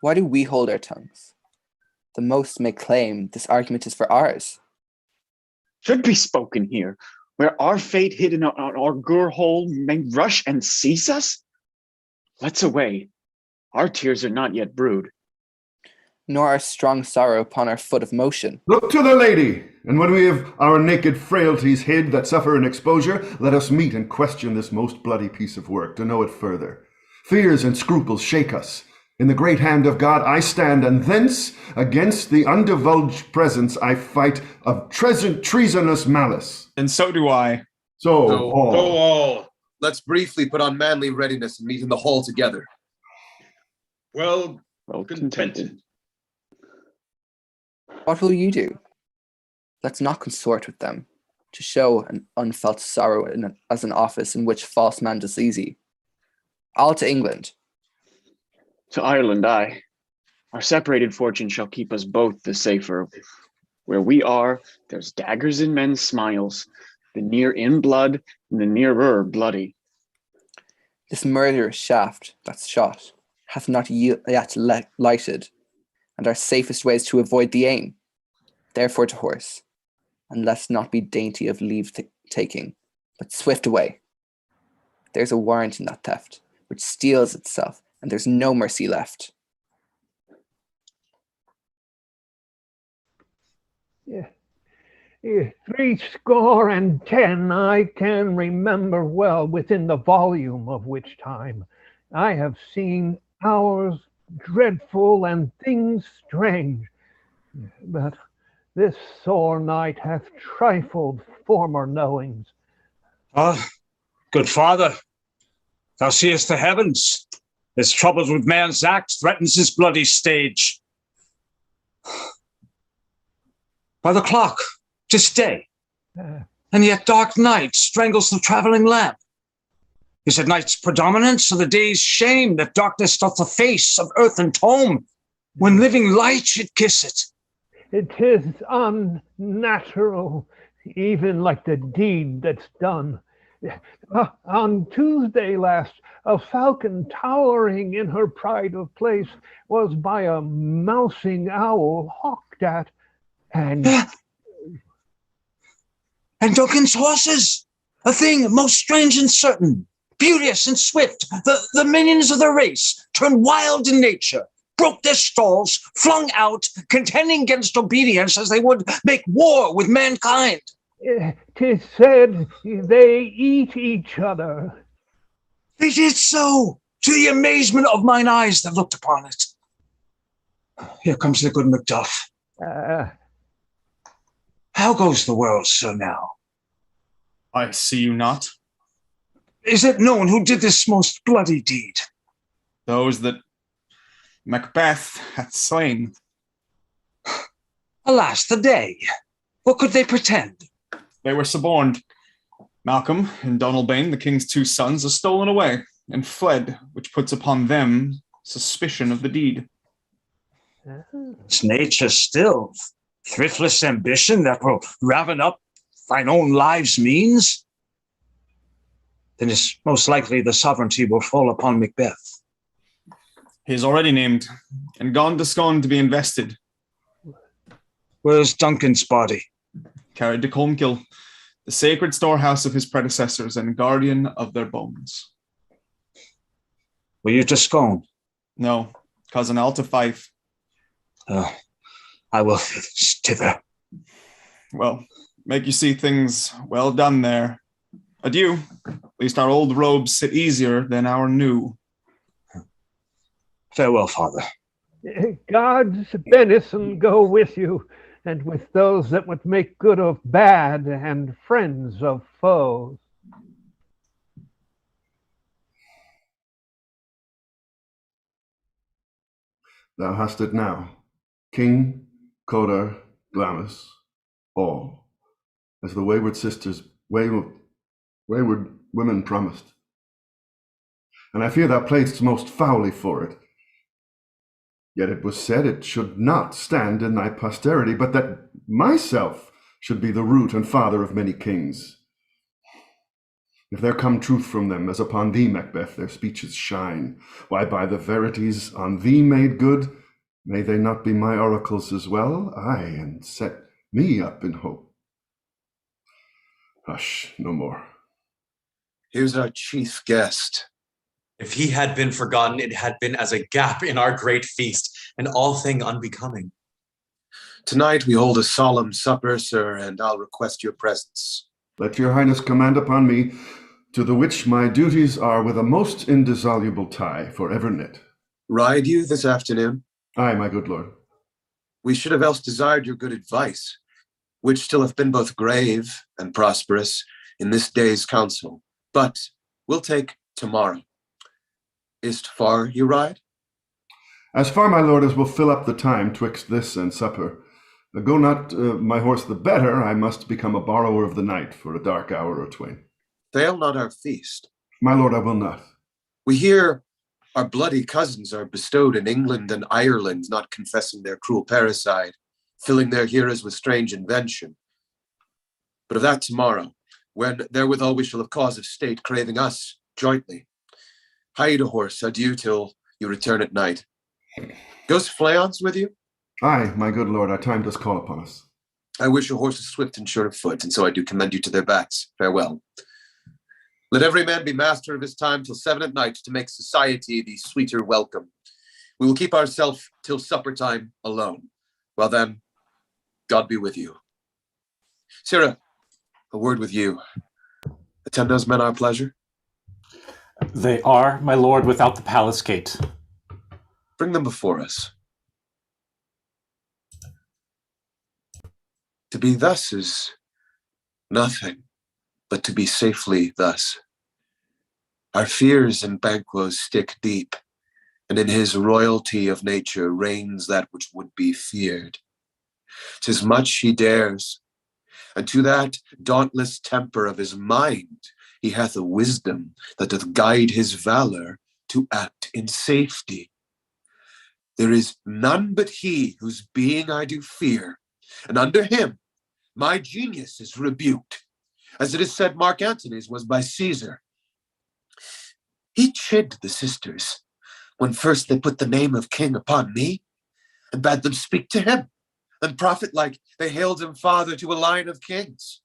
Why do we hold our tongues? The most may claim this argument is for ours. Should be spoken here, where our fate hidden on our gur hole may rush and seize us? Let's away. Our tears are not yet brewed. Nor our strong sorrow upon our foot of motion. Look to the lady, and when we have our naked frailties hid that suffer in exposure, let us meet and question this most bloody piece of work to know it further. Fears and scruples shake us. In the great hand of God I stand, and thence against the undivulged presence I fight of treasonous malice. And so do I. So all. Let's briefly put on manly readiness and meet in the hall together. Well contented. What will you do? Let's not consort with them, to show an unfelt sorrow as an office in which false man does easy. I'll to England. To Ireland, I. Our separated fortune shall keep us both the safer. Where we are, there's daggers in men's smiles, the near in blood, and the nearer bloody. This murderous shaft that's shot hath not yet lighted, and our safest way is to avoid the aim. Therefore to horse, and let's not be dainty of leave taking, but swift away. There's a warrant in that theft, which steals itself, and there's no mercy left. Yeah. 70 I can remember well, within the volume of which time I have seen hours dreadful and things strange. But this sore night hath trifled former knowings. Ah, good father, thou seest the heavens. This troubles with man's act threatens his bloody stage. By the clock, 'tis day, and yet dark night strangles the travelling lamp. Is it night's predominance or the day's shame that darkness doth efface of earth and tomb, when living light should kiss it? It is unnatural, even like the deed that's done. On Tuesday last, a falcon towering in her pride of place was by a mousing owl hawked at, and Duncan's horses, a thing most strange and certain. furious and swift, the minions of the race, turned wild in nature, broke their stalls, flung out, contending against obedience as they would make war with mankind. 'Tis said they eat each other. They did so, to the amazement of mine eyes that looked upon it. Here comes the good Macduff. How goes the world, sir, now? I see you not. Is it known who did this most bloody deed? Those that Macbeth hath slain. Alas, the day. What could they pretend? They were suborned. Malcolm and Donalbain, the king's two sons, are stolen away and fled, which puts upon them suspicion of the deed. It's nature still, thriftless ambition that will raven up thine own lives means. Then it's most likely the sovereignty will fall upon Macbeth. He is already named and gone to Scone to be invested. Where's Duncan's body? Carried to Colmkill, the sacred storehouse of his predecessors and guardian of their bones. Were you to Scone? No, cousin Al to Fife. I will thither. Well, make you see things well done there. Adieu. At least our old robes sit easier than our new. Farewell, father. God's benison go with you, and with those that would make good of bad and friends of foes. Thou hast it now, King, Codar, Glamis, all, as the wayward sisters, wayward women promised. And I fear thou playedst most foully for it. Yet it was said it should not stand in thy posterity, but that myself should be the root and father of many kings. If there come truth from them, as upon thee, Macbeth, their speeches shine, why, by the verities on thee made good, may they not be my oracles as well? Aye, and set me up in hope. Hush, no more. Here's our chief guest. If he had been forgotten, it had been as a gap in our great feast, and all thing unbecoming. Tonight we hold a solemn supper, sir, and I'll request your presence. Let your highness command upon me, to the which my duties are with a most indissoluble tie forever knit. Ride you this afternoon? Aye, my good lord. We should have else desired your good advice, which still hath been both grave and prosperous in this day's council. But we'll take tomorrow. Is't far you ride? As far, my lord, as will fill up the time twixt this and supper. Go not my horse the better, I must become a borrower of the night for a dark hour or twain. Fail not our feast. My lord, I will not. We hear our bloody cousins are bestowed in England and Ireland, not confessing their cruel parricide, filling their hearers with strange invention. But of that tomorrow, when therewithal we shall have cause of state craving us jointly. Hide a horse, adieu till you return at night. Goes Fleance with you? Aye, my good lord, our time does call upon us. I wish your horses swift and sure of foot, and so I do commend you to their backs. Farewell. Let every man be master of his time till 7 at night to make society the sweeter welcome. We will keep ourselves till supper time alone. Well then, God be with you. Sirrah, a word with you. Attend those men our pleasure? They are, my lord, without the palace gate. Bring them before us. To be thus is nothing, but to be safely thus. Our fears in Banquo stick deep, and in his royalty of nature reigns that which would be feared. 'Tis much he dares, and to that dauntless temper of his mind he hath a wisdom that doth guide his valor to act in safety. There is none but he whose being I do fear, and under him my genius is rebuked, as it is said Mark Antony's was by Caesar. He chid the sisters when first they put the name of king upon me, and bade them speak to him, and prophet-like they hailed him father to a line of kings.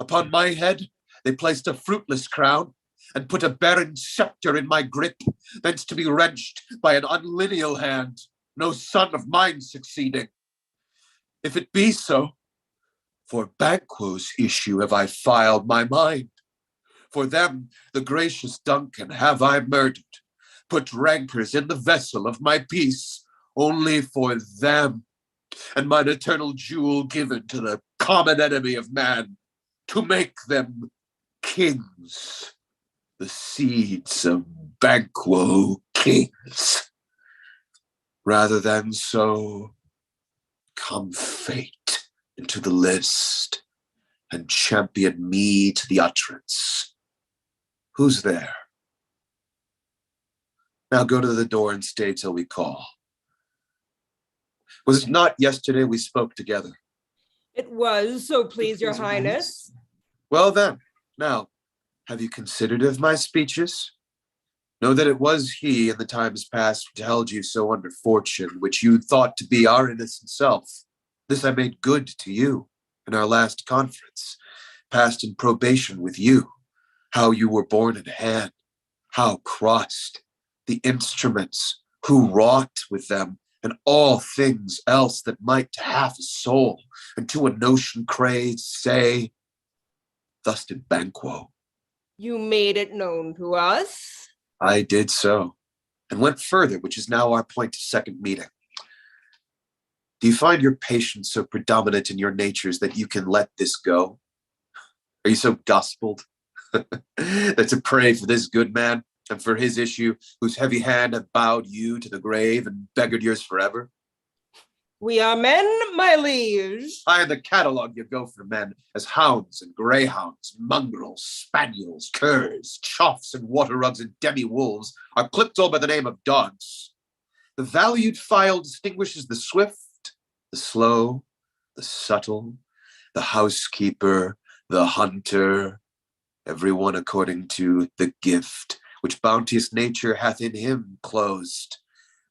Upon my head they placed a fruitless crown, and put a barren scepter in my grip, thence to be wrenched by an unlineal hand, no son of mine succeeding. If it be so, for Banquo's issue have I filed my mind. For them, the gracious Duncan, have I murdered, put rancors in the vessel of my peace, only for them, and mine eternal jewel given to the common enemy of man, to make them kings, the seeds of Banquo kings. Rather than so, come fate into the list and champion me to the utterance. Who's there? Now go to the door and stay till we call. Was it not yesterday we spoke together? It was, so please your highness. Well then, now, have you considered of my speeches? Know that it was he in the times past which held you so under fortune, which you thought to be our innocent self. This I made good to you in our last conference, passed in probation with you, how you were born in hand, how crossed, the instruments, who wrought with them, and all things else that might to half a soul, and to a notion crazed say, thus did Banquo. You made it known to us. I did so, and went further, which is now our point of second meeting. Do you find your patience so predominant in your natures that you can let this go? Are you so gospeled that to pray for this good man and for his issue, whose heavy hand hath bowed you to the grave and beggared yours forever? We are men, my liege. High in the catalogue you go for men, as hounds and greyhounds, mongrels, spaniels, curs, choffs and water rugs and demi-wolves are clipped all by the name of dogs. The valued file distinguishes the swift, the slow, the subtle, the housekeeper, the hunter, every one according to the gift which bounteous nature hath in him closed,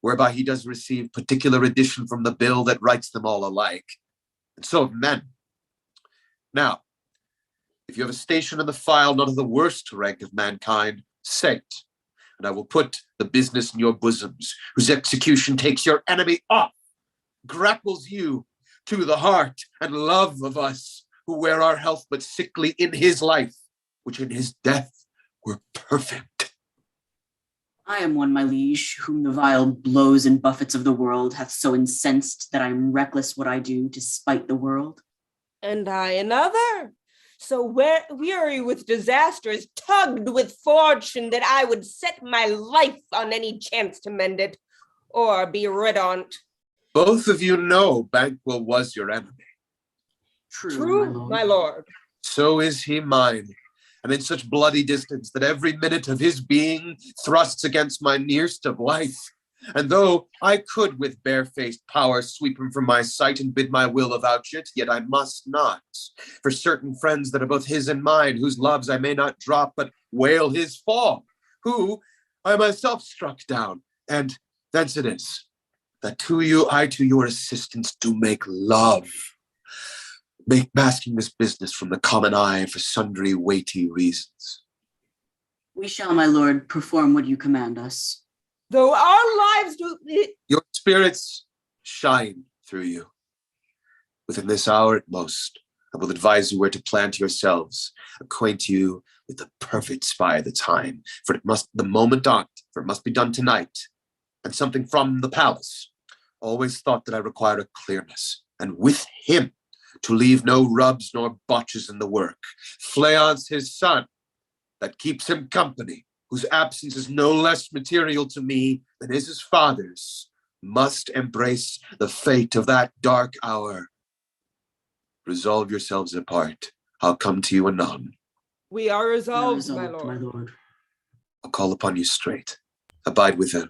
whereby he does receive particular addition from the bill that writes them all alike. And so of men. Now, if you have a station in the file, not of the worst rank of mankind, say it, and I will put the business in your bosoms, whose execution takes your enemy off, grapples you to the heart and love of us, who wear our health but sickly in his life, which in his death were perfect. I am one, my liege, whom the vile blows and buffets of the world hath so incensed that I am reckless what I do to spite the world. And I another, so weary with disasters, tugged with fortune, that I would set my life on any chance to mend it, or be rid on't. Both of you know Banquo was your enemy. True, my lord. So is he mine, and in such bloody distance that every minute of his being thrusts against my nearest of life. And though I could with barefaced power sweep him from my sight and bid my will avouch it, yet I must not, for certain friends that are both his and mine, whose loves I may not drop, but wail his fall, who I myself struck down. And thence it is that to you, I to your assistance do make love, masking this business from the common eye for sundry weighty reasons. We shall, my lord, perform what you command us. Though our lives do... Your spirits shine through you. Within this hour at most, I will advise you where to plant yourselves, acquaint you with the perfect spy of the time, for it must the moment on, for it must be done tonight, and something from the palace. Always thought that I required a clearness, and with him to leave no rubs nor botches in the work. Fleance his son, that keeps him company, whose absence is no less material to me than is his father's, must embrace the fate of that dark hour. Resolve yourselves apart. I'll come to you anon. We are resolved, my lord. I'll call upon you straight. Abide within.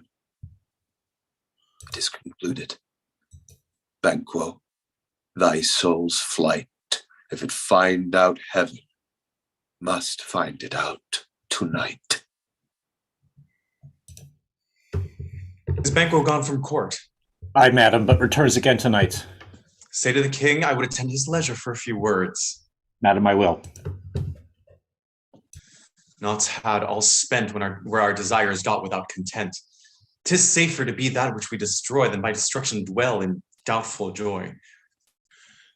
It is concluded. Banquo, thy soul's flight, if it find out heaven, must find it out tonight. Is Banquo gone from court? Aye, madam, but returns again tonight. Say to the king I would attend his leisure for a few words. Madam, I will. not had all spent where our desires got without content. 'Tis safer to be that which we destroy than by destruction dwell in doubtful joy.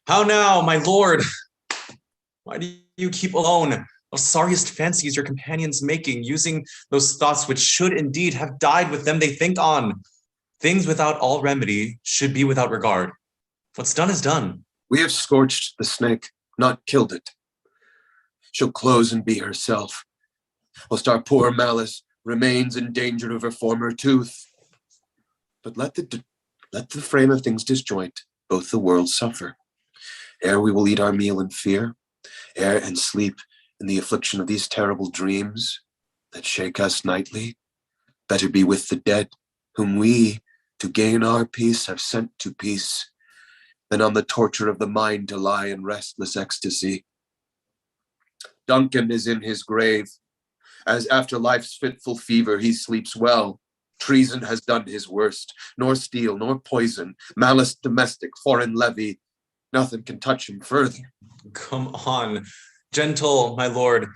How now, my lord? Why do you keep alone? Of sorriest fancies your companions making, using those thoughts which should indeed have died with them they think on. Things without all remedy should be without regard. What's done is done. We have scorched the snake, not killed it. She'll close and be herself, whilst our poor Malice remains in danger of her former tooth. But let the frame of things disjoint, both the worlds suffer. Ere we will eat our meal in fear, ere and sleep in the affliction of these terrible dreams that shake us nightly, better be with the dead, whom we, to gain our peace, have sent to peace, than on the torture of the mind to lie in restless ecstasy. Duncan is in his grave, as after life's fitful fever he sleeps well. Treason has done his worst, nor steel, nor poison, malice domestic, foreign levy, nothing can touch him further. Come on, gentle, my lord.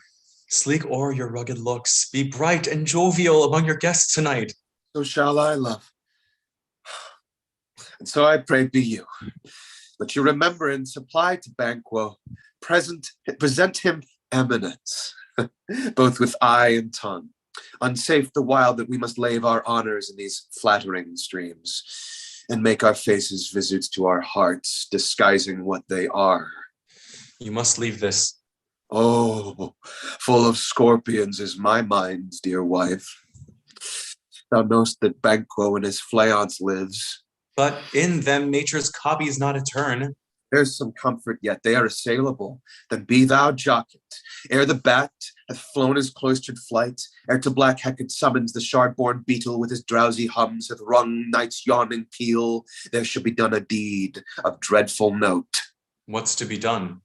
Sleek o'er your rugged looks. Be bright and jovial among your guests tonight. So shall I, love. And so I pray be you. Let your remembrance apply to Banquo. Present him eminence, both with eye and tongue. Unsafe the while that we must lave our honors in these flattering streams, and make our faces visits to our hearts, disguising what they are. You must leave this. Oh, full of scorpions is my mind, dear wife. Thou know'st that Banquo in his flayance lives. But in them nature's copies not etern. There's some comfort yet, they are assailable. Then be thou jockeyed, ere the bat hath flown his cloistered flight, ere to black Hecate summons the shard-born beetle with his drowsy hums, hath rung night's yawning peal, there shall be done a deed of dreadful note. What's to be done?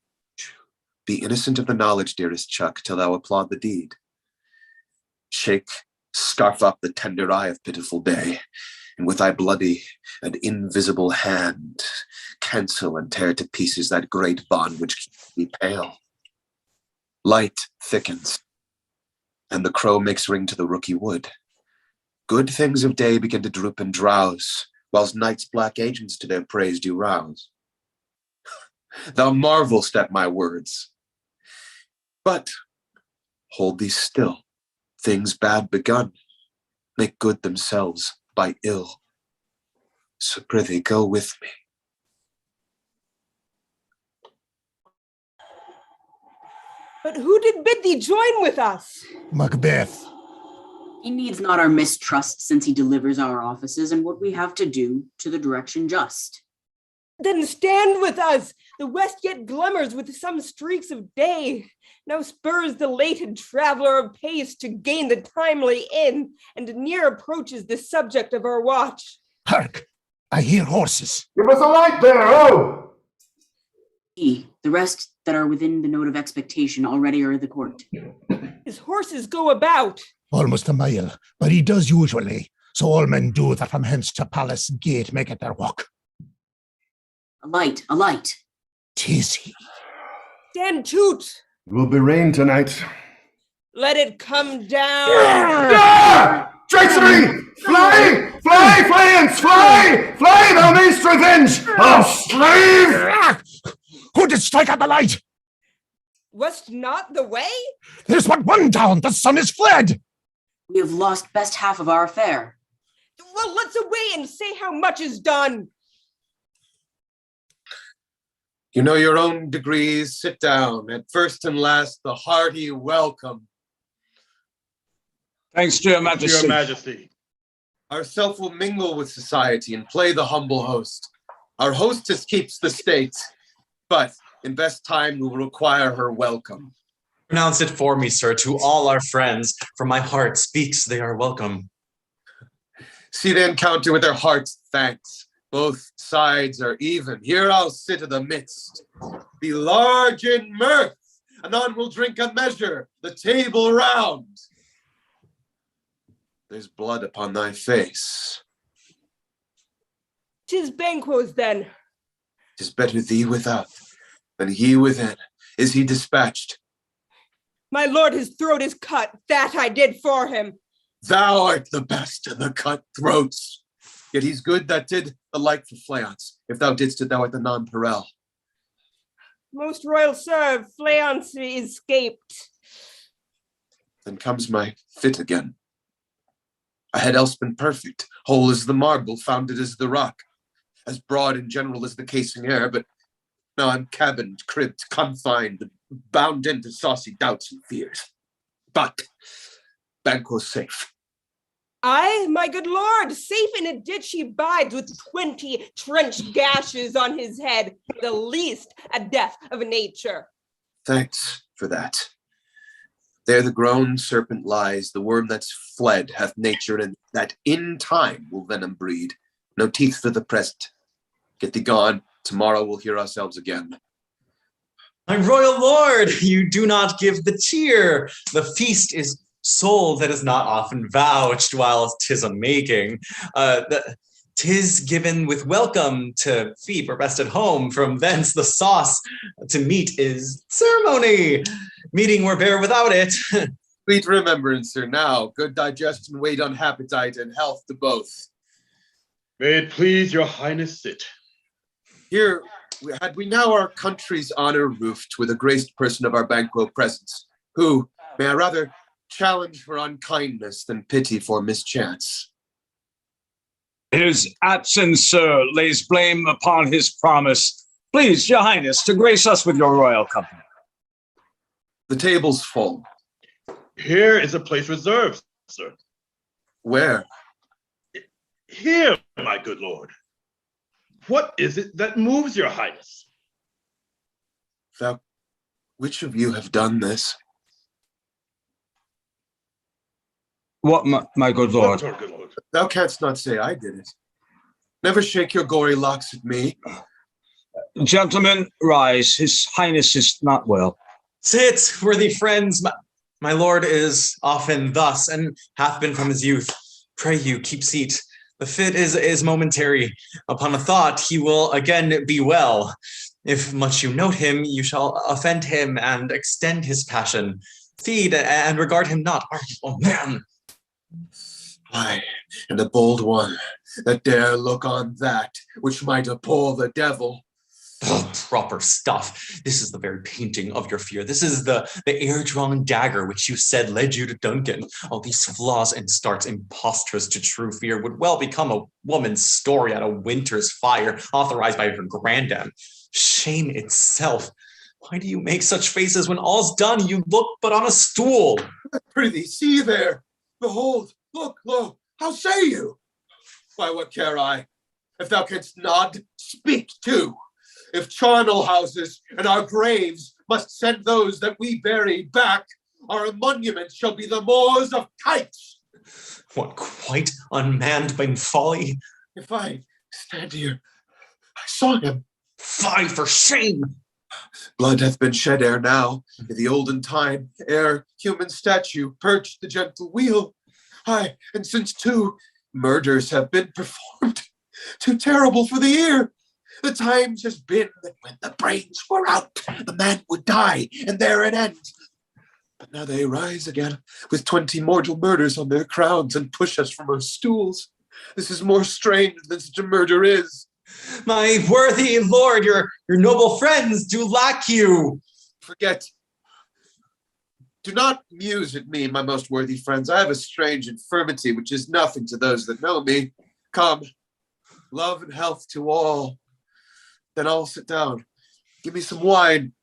Be innocent of the knowledge, dearest Chuck, till thou applaud the deed. Scarf up the tender eye of pitiful day, and with thy bloody and invisible hand, cancel and tear to pieces that great bond which keeps me pale. Light thickens, and the crow makes ring to the rooky wood. Good things of day begin to droop and drowse, whilst night's black agents to their praise do rouse. Thou marvelst at my words, but hold thee still. Things bad begun make good themselves by ill. So prithee, go with me. But who did bid thee join with us? Macbeth. He needs not our mistrust, since he delivers our offices and what we have to do to the direction just. Then stand with us. The west yet glimmers with some streaks of day. Now spurs the lated traveler apace to gain the timely inn, and near approaches the subject of our watch. Hark! I hear horses. Give us a light there, oh! The rest that are within the note of expectation already are at the court. His horses go about. Almost a mile, but he does usually. So all men do that from hence to palace gate make it their walk. A light. 'Tis he. Stand toot. It will be rain tonight. Let it come down. Ah! Treachery! Fly! Fly, Flayance! Fly! Fly, thou mayst revenge! Oh, slave! Who did strike at the light? Wast not the way? There's but one down. The sun is fled. We have lost best half of our affair. Well, let's away and say how much is done. You know your own degrees. Sit down. At first and last, the hearty welcome. Thanks to your majesty. Your majesty. Ourself will mingle with society and play the humble host. Our hostess keeps the state, but in best time we will require her welcome. Pronounce it for me, sir, to all our friends. From my heart speaks they are welcome. See the encounter with their hearts' thanks. Both sides are even. Here I'll sit in the midst. Be large in mirth. Anon we'll drink a measure, the table round. There's blood upon thy face. 'Tis Banquo's then. 'Tis better thee without than he within. Is he dispatched? My lord, his throat is cut. That I did for him. Thou art the best of the cutthroats. Yet he's good that did the like for Fleance. If thou didst it, thou art the nonpareil. Most royal sir, Fleance escaped. Then comes my fit again. I had else been perfect, whole as the marble, founded as the rock, as broad and general as the casing air, but now I'm cabined, cribbed, confined, bound into saucy doubts and fears. But Banquo's safe. Aye, my good lord, safe in a ditch he bides with 20 trenched gashes on his head, the least a death of nature. Thanks for that. There the grown serpent lies, the worm that's fled hath nature, and that in time will venom breed. No teeth for the present. Get thee gone, tomorrow we'll hear ourselves again. My royal lord, you do not give the cheer. The feast is soul that is not often vouched while 'tis a making. 'Tis given with welcome to feed or rest at home. From thence the sauce to meat is ceremony. Meeting were bare without it. Sweet remembrancer now. Good digestion wait on appetite and health to both. May it please your highness sit. Here had we now our country's honor roofed with a graced person of our Banquo presence, who, may I rather challenge for unkindness than pity for mischance. His absence, sir, lays blame upon his promise. Please, your highness, to grace us with your royal company. The table's full. Here is a place reserved, sir. Where? Here, my good lord. What is it that moves your highness? Thou, which of you have done this? What, my good lord? What, good lord? Thou canst not say I did it. Never shake your gory locks at me. Gentlemen, rise. His highness is not well. Sit, worthy friends. My lord is often thus, and hath been from his youth. Pray you, keep seat. The fit is momentary. Upon a thought, he will again be well. If much you note him, you shall offend him and extend his passion. Feed and regard him not. Oh, man. Aye, and a bold one that dare look on that which might appall the devil. Oh, proper stuff. This is the very painting of your fear. This is the air-drawn dagger which you said led you to Duncan. Oh, these flaws and starts impostors to true fear would well become a woman's story at a winter's fire, authorized by her granddam. Shame itself. Why do you make such faces when all's done? You look but on a stool. Prithee, see there. Behold, look, lo, how say you? Why, what care I? If thou canst nod, speak too. If charnel houses and our graves must send those that we bury back, our monuments shall be the moors of kites. What, quite unmanned by folly? If I stand here, I saw him. Fie, for shame! Blood hath been shed ere now, in the olden time, ere human statue perched the gentle wheel. Aye, and since too, murders have been performed, too terrible for the ear. The times has been that when the brains were out, the man would die, and there an end. But now they rise again, with 20 mortal murders on their crowns, and push us from our stools. This is more strange than such a murder is. My worthy lord, your noble friends do lack you. Forget. Do not muse at me, my most worthy friends. I have a strange infirmity, which is nothing to those that know me. Come, love and health to all. Then I'll sit down. Give me some wine.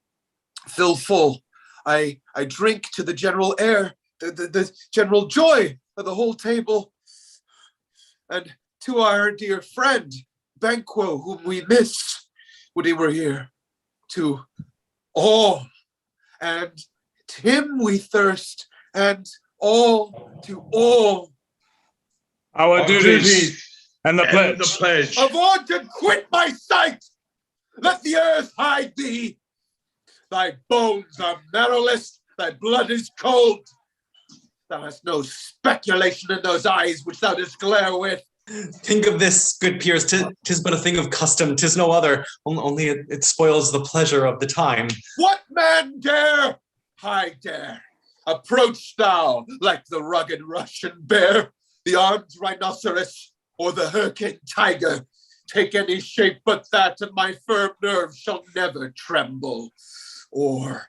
Fill full. I drink to the general air, the general joy of the whole table. And to our dear friend, Banquo, whom we miss, would he were here. To all. And to him we thirst. And all to all. Our duties and the pledge. Avaunt and quit my sight! Let the earth hide thee. Thy bones are marrowless, thy blood is cold. Thou hast no speculation in those eyes which thou dost glare with. Think of this, good peers. Tis but a thing of custom, tis no other. Only it spoils the pleasure of the time. What man dare? I dare. Approach thou like the rugged Russian bear, the armed rhinoceros, or the hurricane tiger. Take any shape but that, and my firm nerves shall never tremble. Or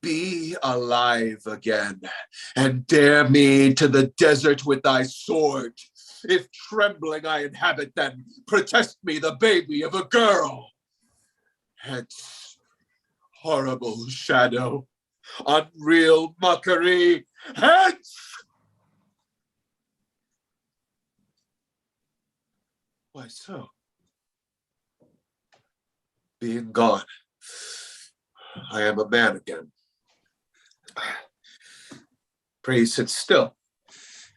be alive again, and dare me to the desert with thy sword. If trembling I inhabit, then protest me the baby of a girl. Hence, horrible shadow, unreal mockery, hence! Why so? Being gone, I am a man again. Pray sit still.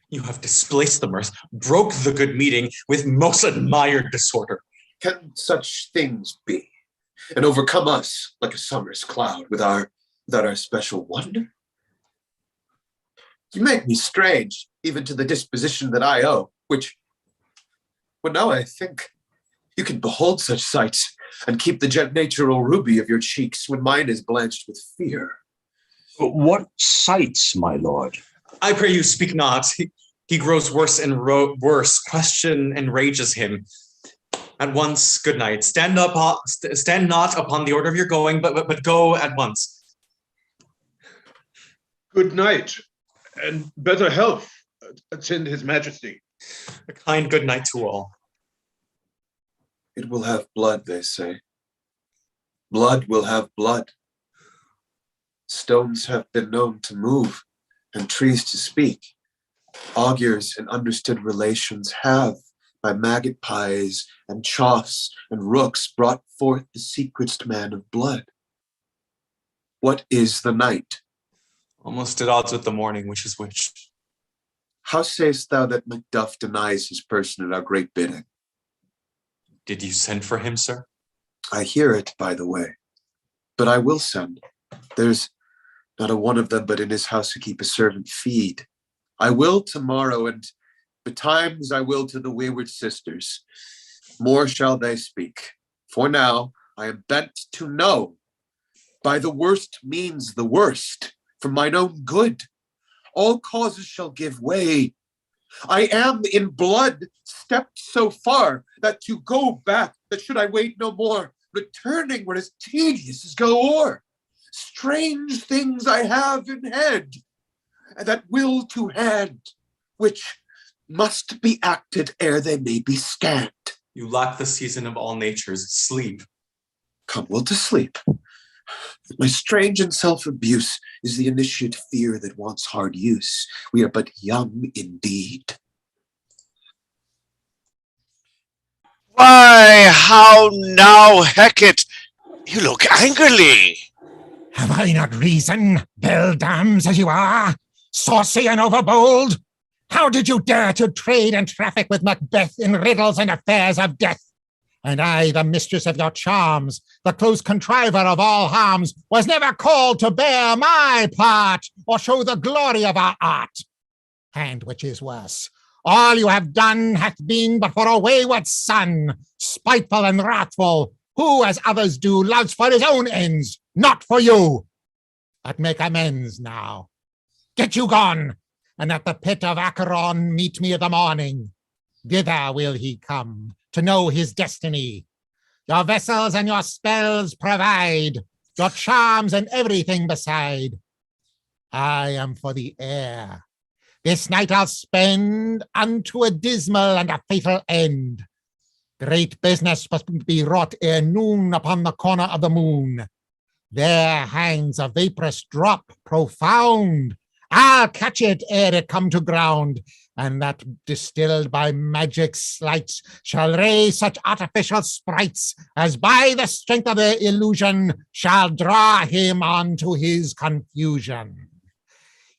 You have displaced the mirth, broke the good meeting with most admired disorder. Can such things be, and overcome us like a summer's cloud without our special wonder? You make me strange, even to the disposition that I owe, which, when now I think, you can behold such sights and keep the natural ruby of your cheeks when mine is blanched with fear. What sights, my lord? I pray you speak not. He grows worse and worse. Question enrages him. At once, good night. Stand not upon the order of your going, but go at once. Good night, and better health. Attend his majesty. A kind good night to all. It will have blood, they say. Blood will have blood. Stones have been known to move, and trees to speak. Augurs and understood relations have, by maggot pies and choughs and rooks, brought forth the secretest man of blood. What is the night? Almost at odds with the morning, which is which. How sayest thou that Macduff denies his person at our great bidding? Did you send for him, sir? I hear it, by the way. But I will send. There's not a one of them but in his house who keep a servant feed. I will tomorrow, and betimes I will to the wayward sisters. More shall they speak. For now I am bent to know, by the worst means the worst, for mine own good. All causes shall give way. I am in blood stepped so far that to go back, that should I wait no more, returning were as tedious as go o'er. Strange things I have in head, that will to hand, which must be acted ere they may be scanned. You lack the season of all natures, sleep. Come, will to sleep. My strange and self-abuse is the initiate fear that wants hard use. We are but young indeed. Why, how now, Hecate? You look angrily. Have I not reason, beldams as you are, saucy and overbold? How did you dare to trade and traffic with Macbeth in riddles and affairs of death? And I, the mistress of your charms, the close contriver of all harms, was never called to bear my part or show the glory of our art. And which is worse, all you have done hath been but for a wayward son, spiteful and wrathful, who, as others do, loves for his own ends, not for you. But make amends now. Get you gone, and at the pit of Acheron meet me in the morning. Thither will he come, to know his destiny. Your vessels and your spells provide, your charms and everything beside. I am for the air. This night I'll spend unto a dismal and a fatal end. Great business must be wrought ere noon upon the corner of the moon. There hangs a vaporous drop profound. I'll catch it ere it come to ground, and that distilled by magic sleights shall raise such artificial sprites as by the strength of their illusion shall draw him on to his confusion.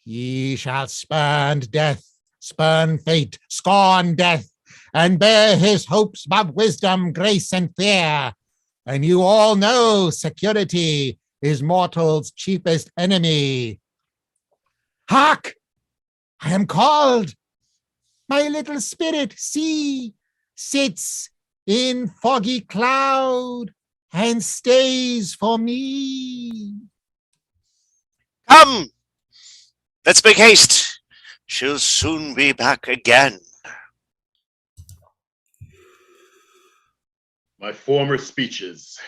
Ye shall spurn death, spurn fate, scorn death, and bear his hopes above wisdom, grace, and fear. And you all know security is mortal's chiefest enemy. Hark! I am called. My little spirit, see, sits in foggy cloud and stays for me. Come, Let's make haste. She'll soon be back again. My former speeches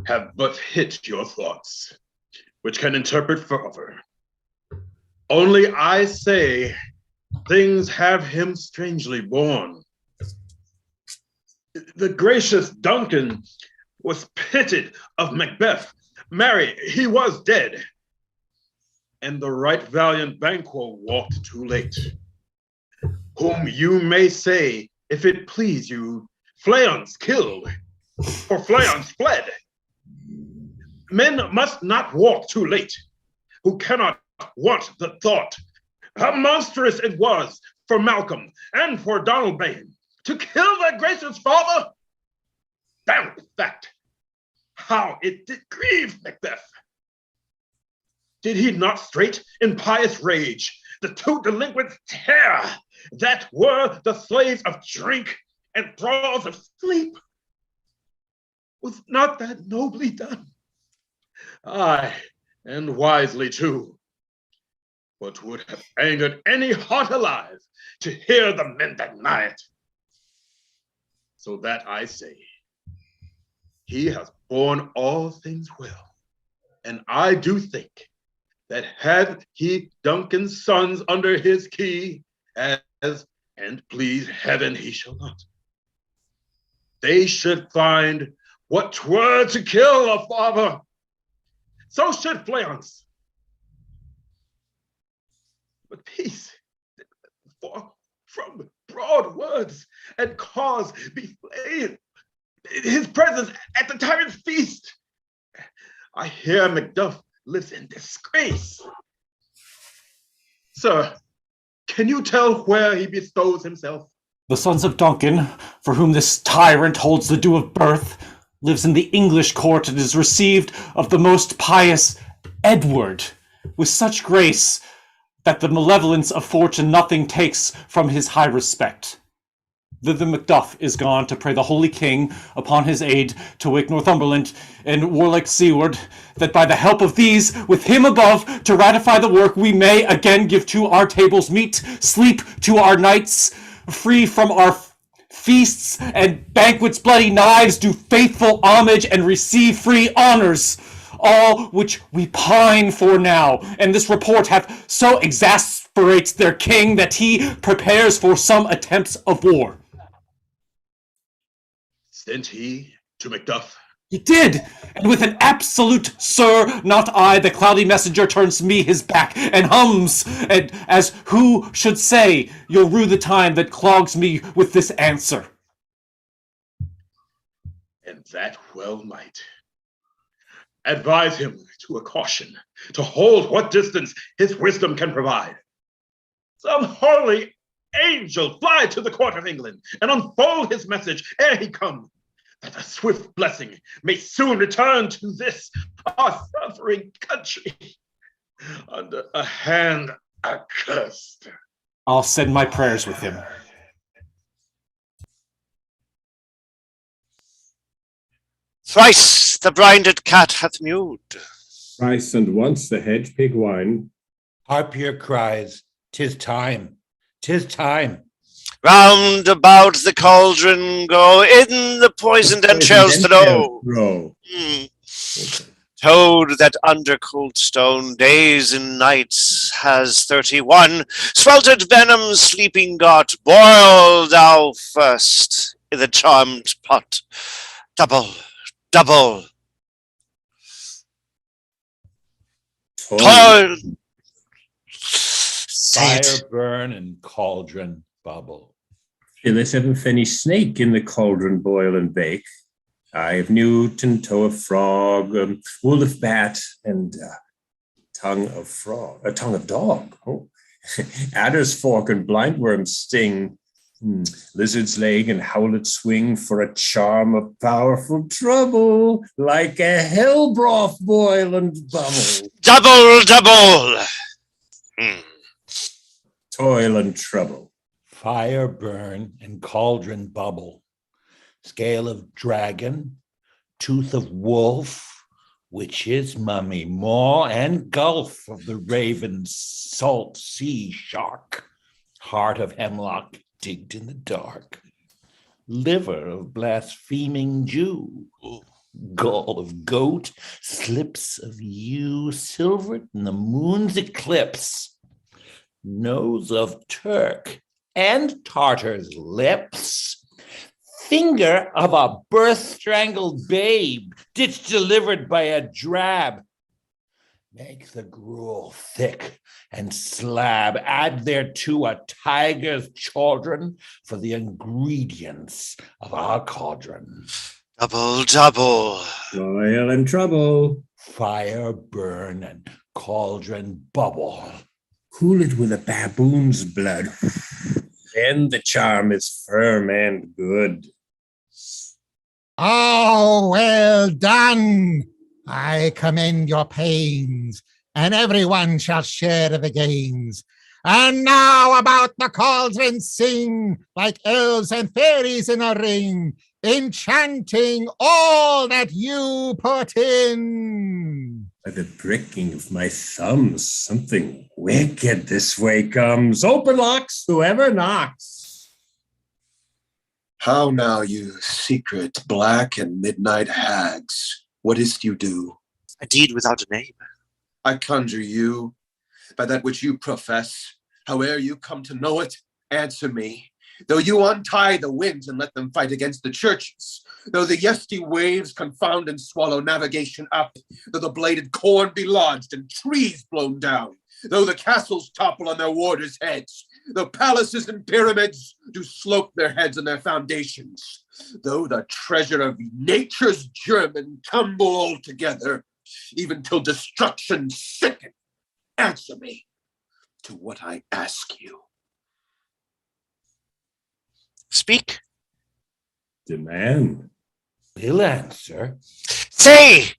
have but hit your thoughts, which can interpret further. Only I say, things have him strangely born. The gracious Duncan was pitted of Macbeth. Marry, he was dead. And the right valiant Banquo walked too late, whom you may say, if it please you, Fleance killed, for Fleance fled. Men must not walk too late, who cannot want the thought. How monstrous it was for Malcolm and for Donalbain to kill their gracious father. Damn fact, how it did grieve Macbeth. Did he not straight in pious rage the two delinquents tear that were the slaves of drink and thralls of sleep? Was not that nobly done? Aye, and wisely too. What would have angered any heart alive to hear the men deny it. So that I say, he has borne all things well, and I do think that had he Duncan's sons under his key, as, and please heaven he shall not, they should find what 'twere to kill a father. So should Fleance. But peace, for from broad words and cause be flayed. His presence at the tyrant's feast. I hear Macduff lives in disgrace. Sir, can you tell where he bestows himself? The sons of Duncan, for whom this tyrant holds the due of birth, lives in the English court and is received of the most pious Edward with such grace that the malevolence of fortune nothing takes from his high respect. Thither Macduff is gone to pray the holy king upon his aid to wake Northumberland and warlike Seward, that by the help of these, with him above, to ratify the work, we may again give to our tables meat, sleep to our nights, free from our feasts and banquets, bloody knives, do faithful homage and receive free honors, all which we pine for now. And this report hath so exasperates their king that he prepares for some attempts of war. Sent he to Macduff? He did, and with an absolute "Sir, not I," the cloudy messenger turns me his back and hums, and as who should say, "You'll rue the time that clogs me with this answer." And that well might. Advise him to a caution, to hold what distance his wisdom can provide. Some holy angel fly to the court of England and unfold his message ere he come, that a swift blessing may soon return to this our suffering country under a hand accursed. I'll send my prayers with him. Thrice the brinded cat hath mewed. Thrice and once the hedge pig whined. Harpier cries, "'Tis time, 'tis time." Round about the cauldron go, in the poisoned entrails throw. Toad that under cold stone days and nights has 31, sweltered venom sleeping got, boil thou first in the charmed pot. Double, double. Toil. Fire burn and cauldron bubble. Let every fenny snake in the cauldron boil and bake. Eye of newt and toe of frog, wool of bat, and tongue of frog, a tongue of dog. Oh. Adder's fork and blindworm's sting. Lizard's leg and howlet swing for a charm of powerful trouble, like a hell broth boil and bubble. Double, double. Toil and trouble. Fire burn and cauldron bubble. Scale of dragon, tooth of wolf, which is, mummy, maw and gulf of the raven's salt sea shark, heart of hemlock digged in the dark, liver of blaspheming Jew, gall of goat, slips of yew, silvered in the moon's eclipse, nose of Turk and Tartar's lips, finger of a birth-strangled babe, ditch delivered by a drab. Make the gruel thick and slab, add thereto a tiger's children for the ingredients of our cauldron. Double, double. Royal and trouble. Fire burn and cauldron bubble. Cool it with a baboon's blood. Then the charm is firm and good. Oh, well done. I commend your pains, and everyone shall share the gains. And now about the cauldron sing, like elves and fairies in a ring, enchanting all that you put in. By the pricking of my thumbs, something wicked this way comes. Open locks, whoever knocks. How now, you secret black and midnight hags? What is't you do? A deed without a name. I conjure you, by that which you profess, howe'er you come to know it, answer me. Though you untie the winds and let them fight against the churches, though the yeasty waves confound and swallow navigation up, though the bladed corn be lodged and trees blown down, though the castles topple on their warders' heads, though palaces and pyramids do slope their heads on their foundations, though the treasure of nature's germ tumble all together, even till destruction sicken, answer me to what I ask you. Speak. Demand. We'll answer. Say,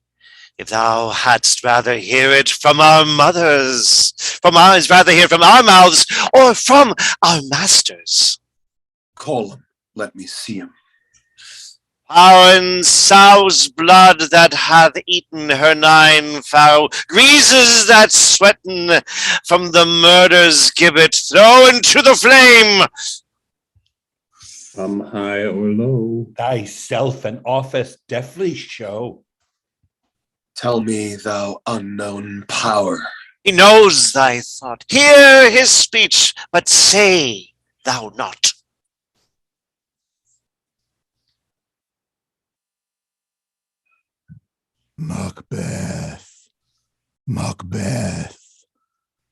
if thou hadst rather hear it from our mothers, from ours rather hear from our mouths, or from our masters. Call him, let me see him. Power in sow's blood that hath eaten her 9 fowl, greases that sweaten from the murder's gibbet, throw into the flame. From high or low. Thyself and office deftly show. Tell me, thou unknown power. He knows thy thought. Hear his speech, but say thou not. Macbeth, Macbeth,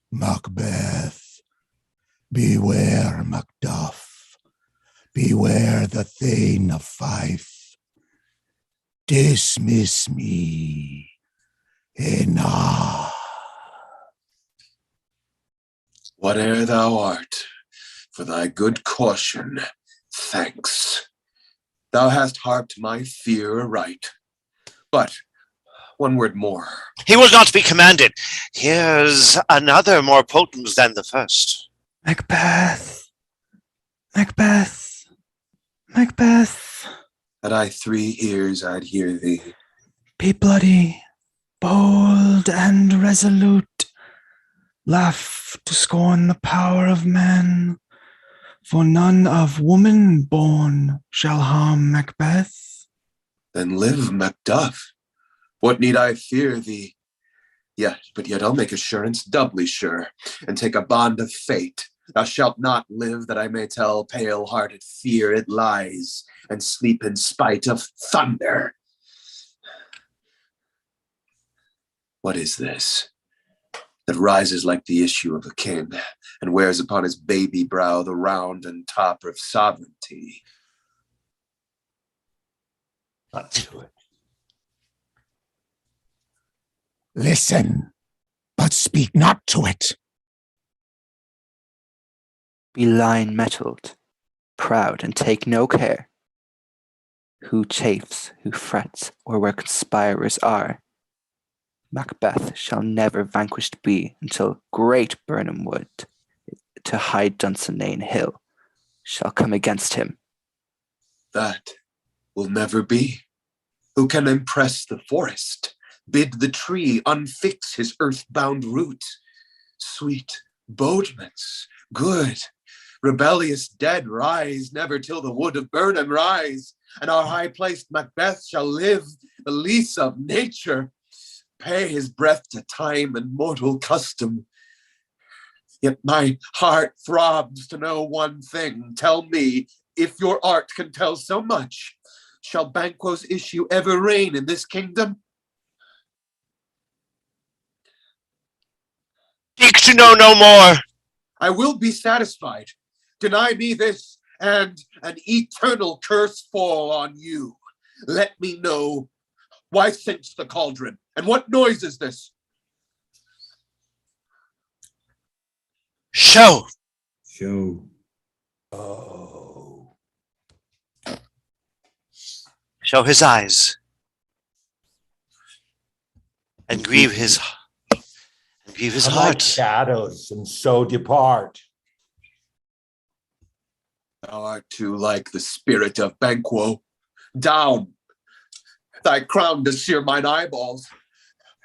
Macbeth. Beware, Macduff. Beware the Thane of Fife. Dismiss me. Enough. Whate'er thou art, for thy good caution, thanks. Thou hast harped my fear aright. But one word more. He will not be commanded. Here's another more potent than the first. Macbeth. Macbeth. Macbeth. Had I 3 ears, I'd hear thee. Be bloody, bold and resolute. Laugh to scorn the power of man. For none of woman born shall harm Macbeth. Then live, Macduff. What need I fear thee? Yet I'll make assurance doubly sure, and take a bond of fate. Thou shalt not live, that I may tell pale-hearted fear it lies, and sleep in spite of thunder. What is this that rises like the issue of a king, and wears upon his baby brow the round and top of sovereignty? Not to it. Listen, but speak not to it. Be line-mettled, proud, and take no care. Who chafes, who frets, or where conspirers are. Macbeth shall never vanquished be until great Birnam Wood, to high Dunsinane Hill, shall come against him. That will never be. Who can impress the forest? Bid the tree unfix his earthbound root. Sweet bodements, good, rebellious dead, rise never till the wood of Burnham rise, and our high-placed Macbeth shall live the lease of nature, pay his breath to time and mortal custom. Yet my heart throbs to know one thing. Tell me, if your art can tell so much, shall Banquo's issue ever reign in this kingdom? Seek to know no more. I will be satisfied. Deny me this, and an eternal curse fall on you. Let me know, why sinks the cauldron, and what noise is this? Show. Show. Oh. Show his eyes. And grieve his Come like heart. shadows, and so depart. Thou art too like the spirit of Banquo. Down! Thy crown does sear mine eyeballs,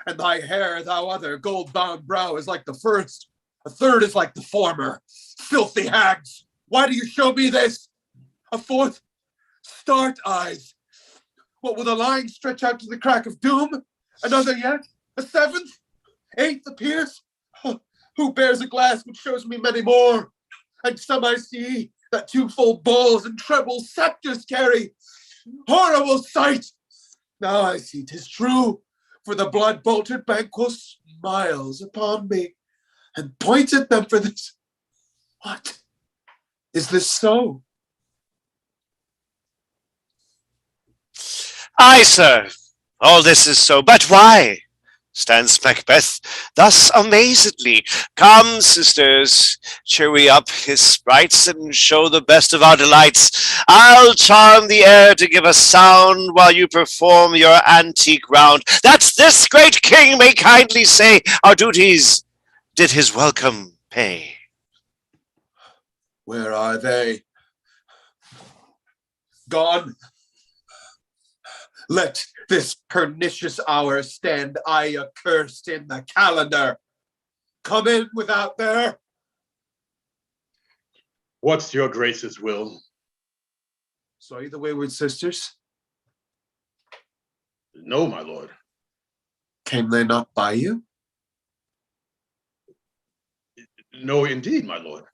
and thy hair, thou other gold-bound brow, is like the first. A third is like the former. Filthy hags! Why do you show me this? A fourth? Start eyes! What will the line stretch out to the crack of doom? Another yet? A seventh? Eighth appears? Who bears a glass which shows me many more? And some I see that twofold balls and treble scepters carry. Horrible sight! Now I see 'tis true, for the blood-boltered Banquo smiles upon me and points at them for this. What? Is this so? Aye, sir, all this is so, but why stands Macbeth thus amazedly? Come, sisters, cheer we up his sprites and show the best of our delights. I'll charm the air to give a sound while you perform your antique round, that this great king may kindly say our duties did his welcome pay. Where are they? Gone? Let this pernicious hour stand I accursed in the calendar. Come in without there. What's your grace's will? Saw you the wayward sisters? No, my lord. Came they not by you? No, indeed, my lord.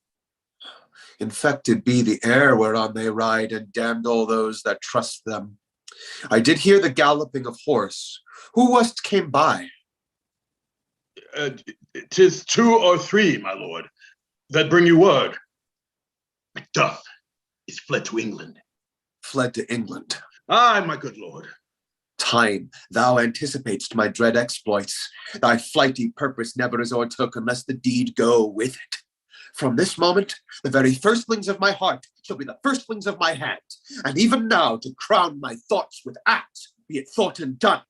Infected be the air whereon they ride, and damned all those that trust them. I did hear the galloping of horse. Who was't came by? 'Tis 2 or 3, my lord, that bring you word. Macduff is fled to England. Fled to England? Aye, my good lord. Time, thou anticipatest my dread exploits. Thy flighty purpose never is o'ertook unless the deed go with it. From this moment, the very firstlings of my heart shall be the firstlings of my hand. And even now, to crown my thoughts with act, be it thought and done.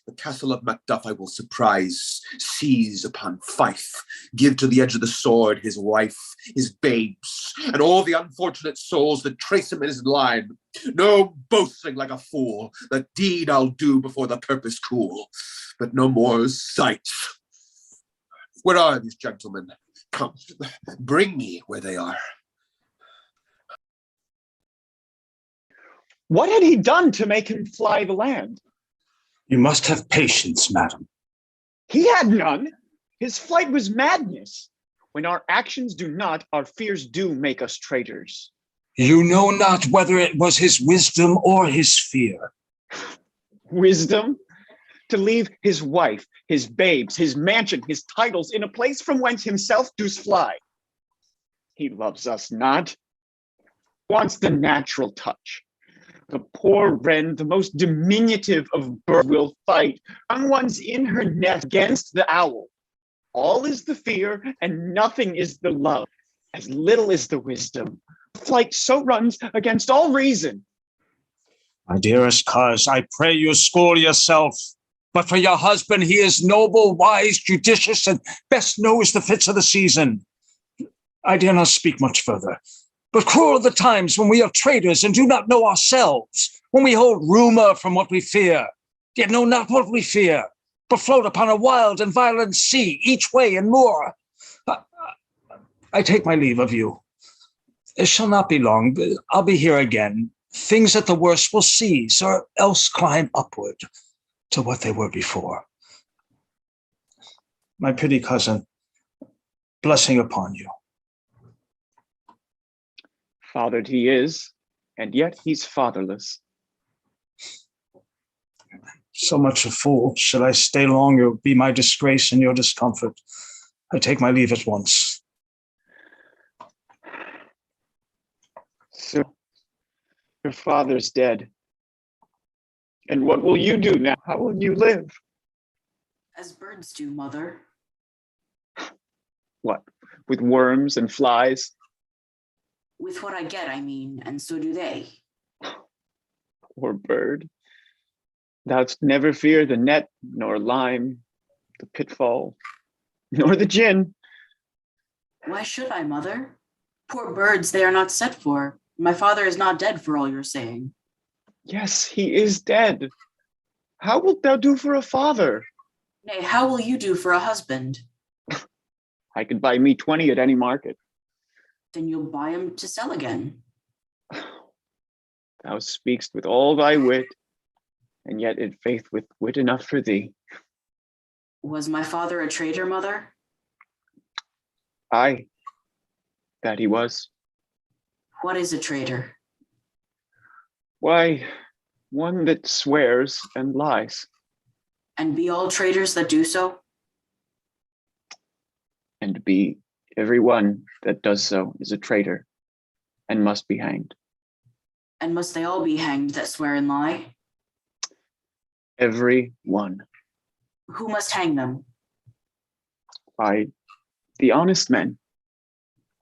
The castle of Macduff I will surprise, seize upon Fife, give to the edge of the sword his wife, his babes, and all the unfortunate souls that trace him in his line. No boasting like a fool, the deed I'll do before the purpose cool, but no more sight. Where are these gentlemen? Come, bring me where they are. What had he done to make him fly the land? You must have patience, madam. He had none. His flight was madness. When our actions do not, our fears do make us traitors. You know not whether it was his wisdom or his fear. Wisdom? To leave his wife, his babes, his mansion, his titles in a place from whence himself does fly. He loves us not. Wants the natural touch. The poor wren, the most diminutive of birds, will fight, young ones in her nest against the owl. All is the fear, and nothing is the love. As little is the wisdom. Flight so runs against all reason. My dearest coz, I pray you school yourself. But for your husband, he is noble, wise, judicious, and best knows the fits of the season. I dare not speak much further. But cruel are the times when we are traitors and do not know ourselves, when we hold rumor from what we fear, yet know not what we fear. but float upon a wild and violent sea, each way and more. I take my leave of you. It shall not be long, but I'll be here again. Things at the worst will cease, or else climb upward to what they were before. My pretty cousin, blessing upon you. Fathered he is, and yet he's fatherless. So much a fool. Should I stay long, it would be my disgrace and your discomfort. I take my leave at once. So, your father's dead. And what will you do now? How will you live? As birds do, mother. What, with worms and flies? With what I get, I mean, and so do they. Poor bird. Thou'dst never fear the net, nor lime, the pitfall, nor the gin. Why should I, mother? Poor birds they are not set for. My father is not dead for all you're saying. Yes, he is dead. How wilt thou do for a father? Nay, how will you do for a husband? I could buy me 20 at any market. Then you'll buy him to sell again. Thou speakst with all thy wit, and yet in faith with wit enough for thee. Was my father a traitor, mother? Aye, that he was. What is a traitor? Why, one that swears and lies. And be all traitors that do so? And be every one that does so is a traitor, and must be hanged. And must they all be hanged that swear and lie? Every one. Who must hang them? Why, the honest men.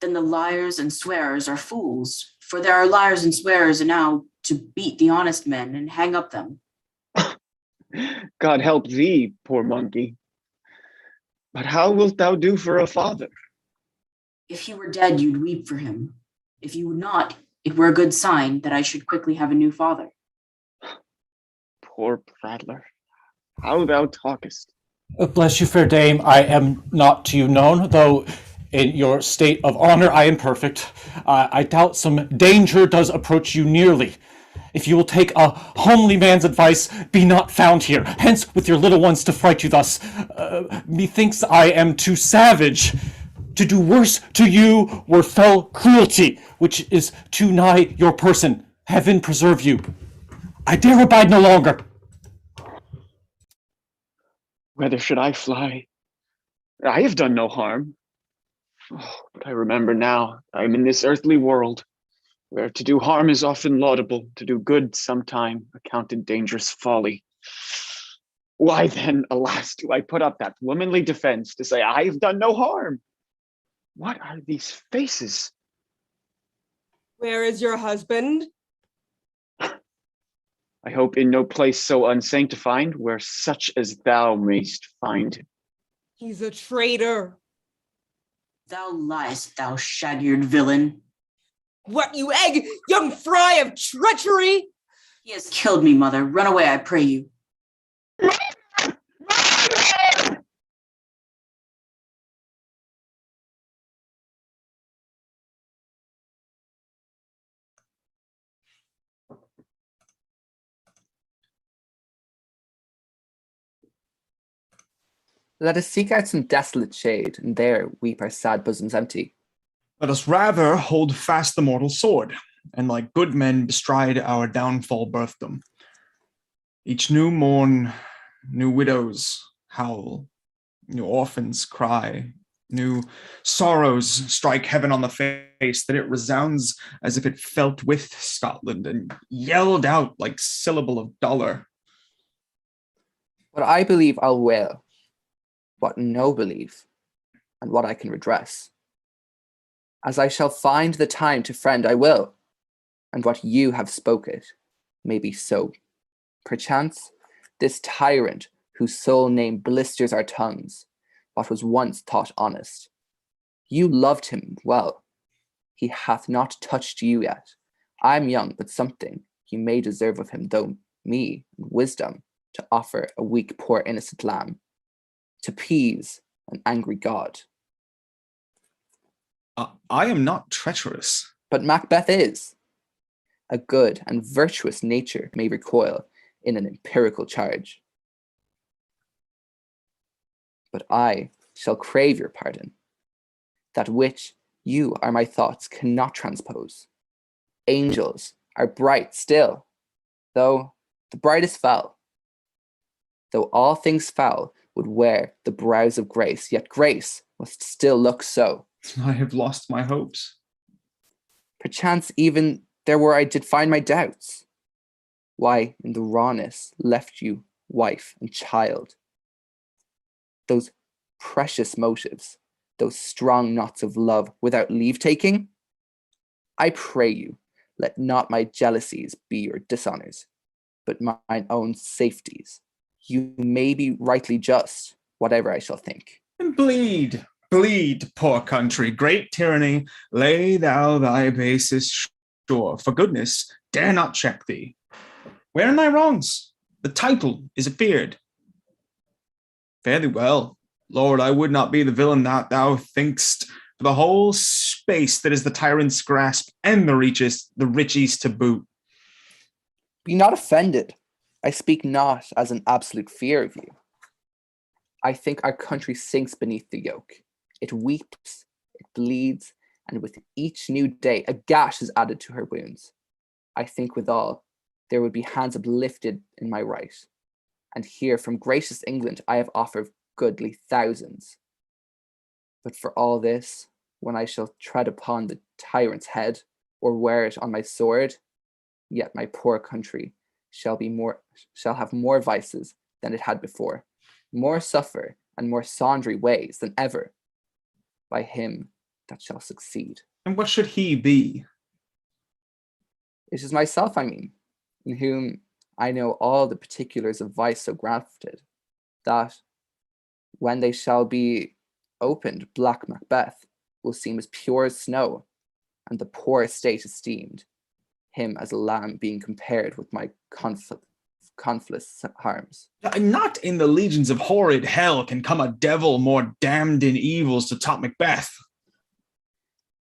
Then the liars and swearers are fools, for there are liars and swearers enow to beat the honest men and hang up them. God help thee, poor monkey. But how wilt thou do for a father? If he were dead, you'd weep for him. If you would not, it were a good sign that I should quickly have a new father. Poor prattler, how thou talkest. Bless you, fair dame, I am not to you known, though in your state of honor I am perfect. I doubt some danger does approach you nearly. If you will take a homely man's advice, be not found here. Hence with your little ones to fright you thus. Methinks I am too savage. To do worse to you were fell cruelty, which is too nigh your person. Heaven preserve you. I dare abide no longer. Whither should I fly? I have done no harm. Oh, but I remember now I am in this earthly world, where to do harm is often laudable, to do good sometime accounted dangerous folly. Why then, alas, do I put up that womanly defense to say I have done no harm? What are these faces? Where is your husband? I hope in no place so unsanctified, where such as thou mayst find him. He's a traitor. Thou liest, thou shag-eared villain. What, you egg, young fry of treachery? He has killed me, mother. Run away, I pray you. Let us seek out some desolate shade, and there weep our sad bosoms empty. Let us rather hold fast the mortal sword, and like good men bestride our downfall birthdom. Each new morn, new widows howl, new orphans cry, new sorrows strike heaven on the face, that it resounds as if it felt with Scotland and yelled out like syllable of dollar. What I believe I'll will, what no believe, and what I can redress. As I shall find the time to friend I will, and what you have spoken may be so. Perchance, this tyrant whose sole name blisters our tongues, what was once thought honest. You loved him well. He hath not touched you yet. I'm young, but something you may deserve of him, though me, wisdom, to offer a weak, poor, innocent lamb, to appease an angry god. I am not treacherous. But Macbeth is. A good and virtuous nature may recoil in an empirical charge. But I shall crave your pardon, that which you are my thoughts cannot transpose. Angels are bright still, though the brightest fell. Though all things foul would wear the brows of grace, yet grace must still look so. I have lost my hopes. Perchance even there where I did find my doubts. Why in the rawness left you wife and child? Those precious motives, those strong knots of love without leave taking? I pray you, let not my jealousies be your dishonors, but mine own safeties. You may be rightly just, whatever I shall think. And bleed, poor country, great tyranny, lay thou thy basis sure. For goodness dare not check thee. Where are thy wrongs? The title is afeard. Fare thee well. Lord, I would not be the villain that thou think'st, for the whole space that is the tyrant's grasp, and the riches to boot. Be not offended. I speak not as an absolute fear of you. I think our country sinks beneath the yoke. It weeps, it bleeds, and with each new day, a gash is added to her wounds. I think withal, there would be hands uplifted in my right. And here from gracious England I have offered goodly thousands. But for all this, when I shall tread upon the tyrant's head, or wear it on my sword, yet my poor country shall have more vices than it had before, more suffer and more sundry ways than ever, by him that shall succeed. And what should he be? It is myself, I mean, in whom I know all the particulars of vice so grafted, that when they shall be opened, black Macbeth will seem as pure as snow, and the poor estate esteemed, him as a lamb being compared with my conflicts harms. Not in the legions of horrid hell can come a devil more damned in evils to top Macbeth.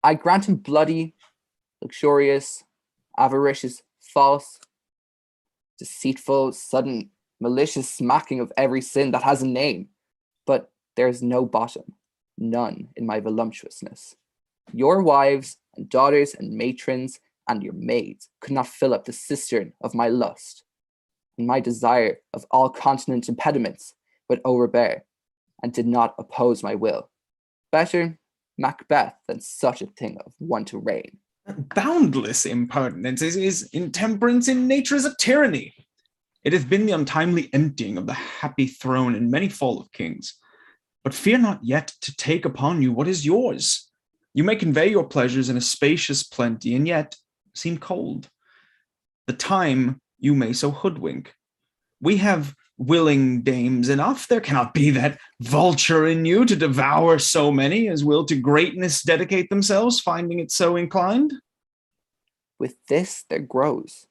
I grant him bloody, luxurious, avaricious, false, deceitful, sudden, malicious smacking of every sin that has a name. But there is no bottom, none in my voluptuousness. Your wives and daughters and matrons and your maids could not fill up the cistern of my lust. And my desire of all continent impediments would overbear, and did not oppose my will. Better Macbeth than such a thing of one to reign. Boundless impertinence is intemperance in nature is a tyranny. It hath been the untimely emptying of the happy throne in many fall of kings. But fear not yet to take upon you what is yours. You may convey your pleasures in a spacious plenty, and yet seem cold. The time you may so hoodwink. We have willing dames enough. There cannot be that vulture in you to devour so many as will to greatness dedicate themselves, finding it so inclined. With this there grows,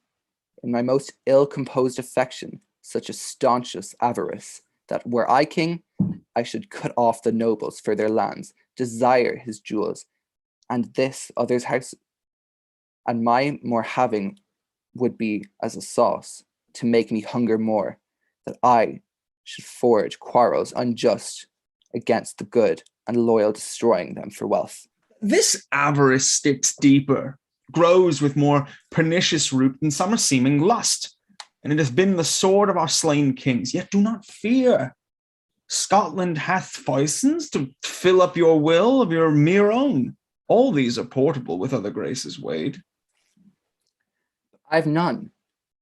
in my most ill-composed affection, such a staunchest avarice, that were I king, I should cut off the nobles for their lands, desire his jewels, and this other's house, and my more having would be as a sauce, to make me hunger more, that I should forge quarrels unjust against the good, and loyal destroying them for wealth. This avarice sticks deeper, grows with more pernicious root than summer seeming lust, and it has been the sword of our slain kings. Yet do not fear. Scotland hath foisons to fill up your will of your mere own. All these are portable with other graces, Wade. I have none.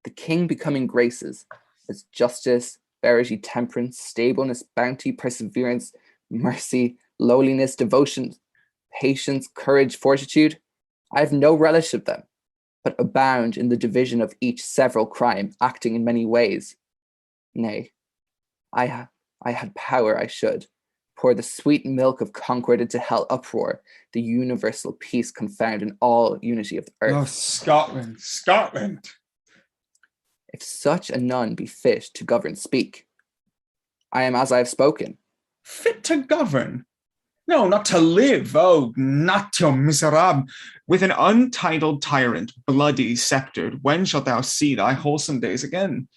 The king becoming graces, as justice, verity, temperance, stableness, bounty, perseverance, mercy, lowliness, devotion, patience, courage, fortitude. I have no relish of them, but abound in the division of each several crime, acting in many ways. Nay, I had power I should pour the sweet milk of concord into hell uproar, the universal peace confound in all unity of the earth. Oh, Scotland, Scotland! If such a none be fit to govern, speak. I am as I have spoken. Fit to govern? No, not to live. Oh, natio miserab. With an untitled tyrant, bloody sceptred, when shalt thou see thy wholesome days again?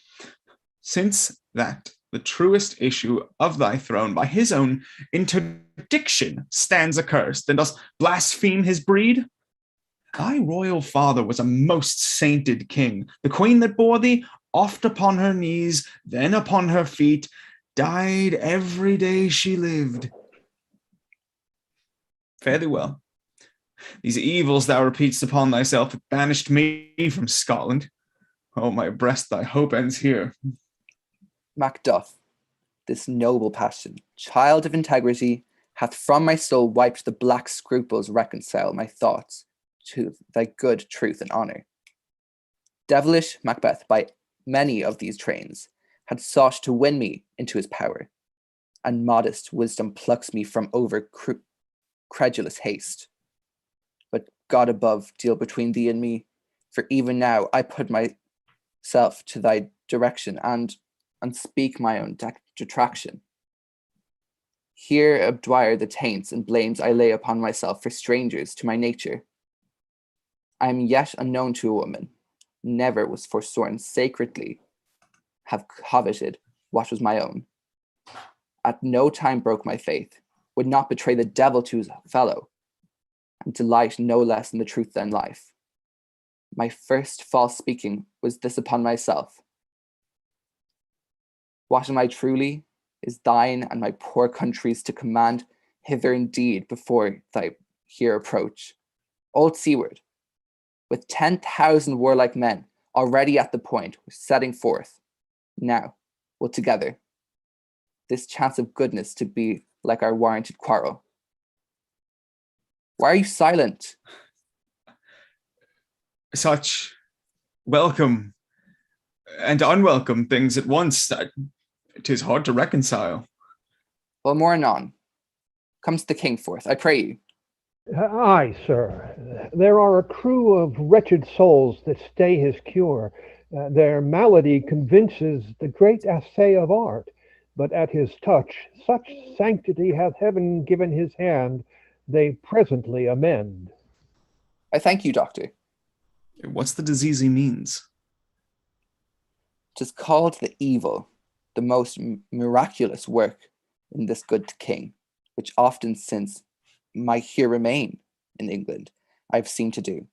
Since that the truest issue of thy throne by his own interdiction stands accursed, and dost blaspheme his breed? Thy royal father was a most sainted king. The queen that bore thee, oft upon her knees, then upon her feet, died every day she lived. Fare thee well. These evils thou repeatst upon thyself have banished me from Scotland. Oh, my breast, thy hope ends here. Macduff, this noble passion, child of integrity, hath from my soul wiped the black scruples, reconcile my thoughts to thy good truth and honour. Devilish Macbeth, by many of these trains, had sought to win me into his power, and modest wisdom plucks me from over credulous haste. But God above deal between thee and me, for even now I put myself to thy direction and speak my own detraction. Here abdwire the taints and blames I lay upon myself for strangers to my nature. I am yet unknown to a woman, never was forsworn sacredly, have coveted what was my own. At no time broke my faith, would not betray the devil to his fellow, and delight no less in the truth than life. My first false speaking was this upon myself. What am I truly, is thine and my poor country's to command hither indeed before thy here approach. Old seaward, with 10,000 warlike men already at the point, we're setting forth. Now, will together, this chance of goodness to be like our warranted quarrel. Why are you silent? Such welcome and unwelcome things at once, that 'tis hard to reconcile. Well, more anon. Comes the king forth, I pray you. Aye, sir. There are a crew of wretched souls that stay his cure. Their malady convinces the great assay of art, but at his touch, such sanctity hath heaven given his hand, they presently amend. I thank you, doctor. What's the disease he means? 'Tis called the evil, the most miraculous work in this good king, which often since my here remain in England, I've seen to do.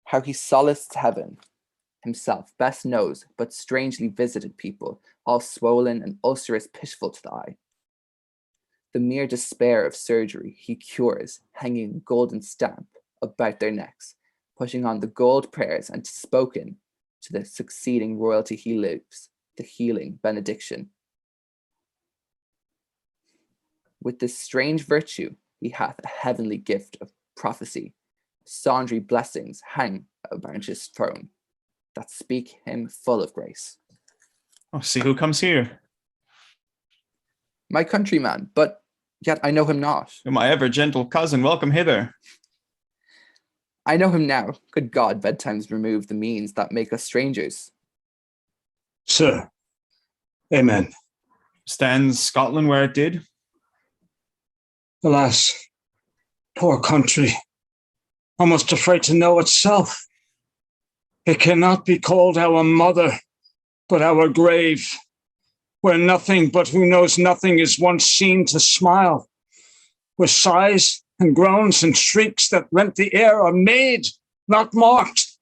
How he solaced heaven himself best knows, but strangely visited people, all swollen and ulcerous, pitiful to the eye. The mere despair of surgery he cures, hanging golden stamp about their necks, pushing on the gold prayers and spoken to the succeeding royalty he lives, the healing benediction. With this strange virtue, he hath a heavenly gift of prophecy. Sundry blessings hang about his throne, that speak him full of grace. Oh, see who comes here. My countryman, but yet I know him not. My ever gentle cousin, welcome hither. I know him now. Good God, bedtimes remove the means that make us strangers. Sir, amen. Stands Scotland where it did? Alas, poor country, almost afraid to know itself. It cannot be called our mother, but our grave, where nothing but who knows nothing is once seen to smile, where sighs and groans and shrieks that rent the air are made, not marked,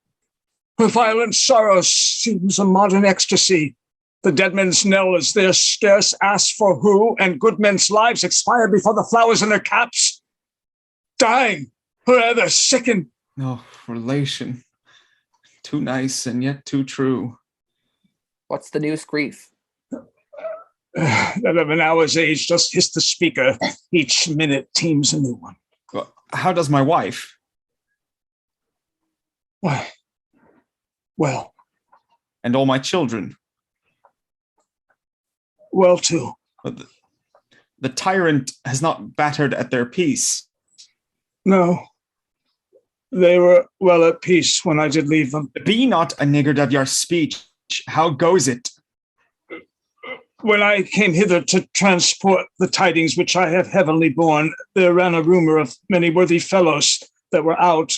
where violent sorrow seems a modern ecstasy. The dead men's knell is there scarce asked for who, and good men's lives expire before the flowers in their caps. Dying, forever sicken. Oh, relation. Too nice and yet too true. What's the newest grief? That of an hour's age just hissed the speaker. Each minute teems a new one. Well, how does my wife? Why, well. And all my children? Well, too. But the tyrant has not battered at their peace. No. They were well at peace when I did leave them. Be not a niggard of your speech. How goes it? When I came hither to transport the tidings which I have heavenly borne, there ran a rumor of many worthy fellows that were out,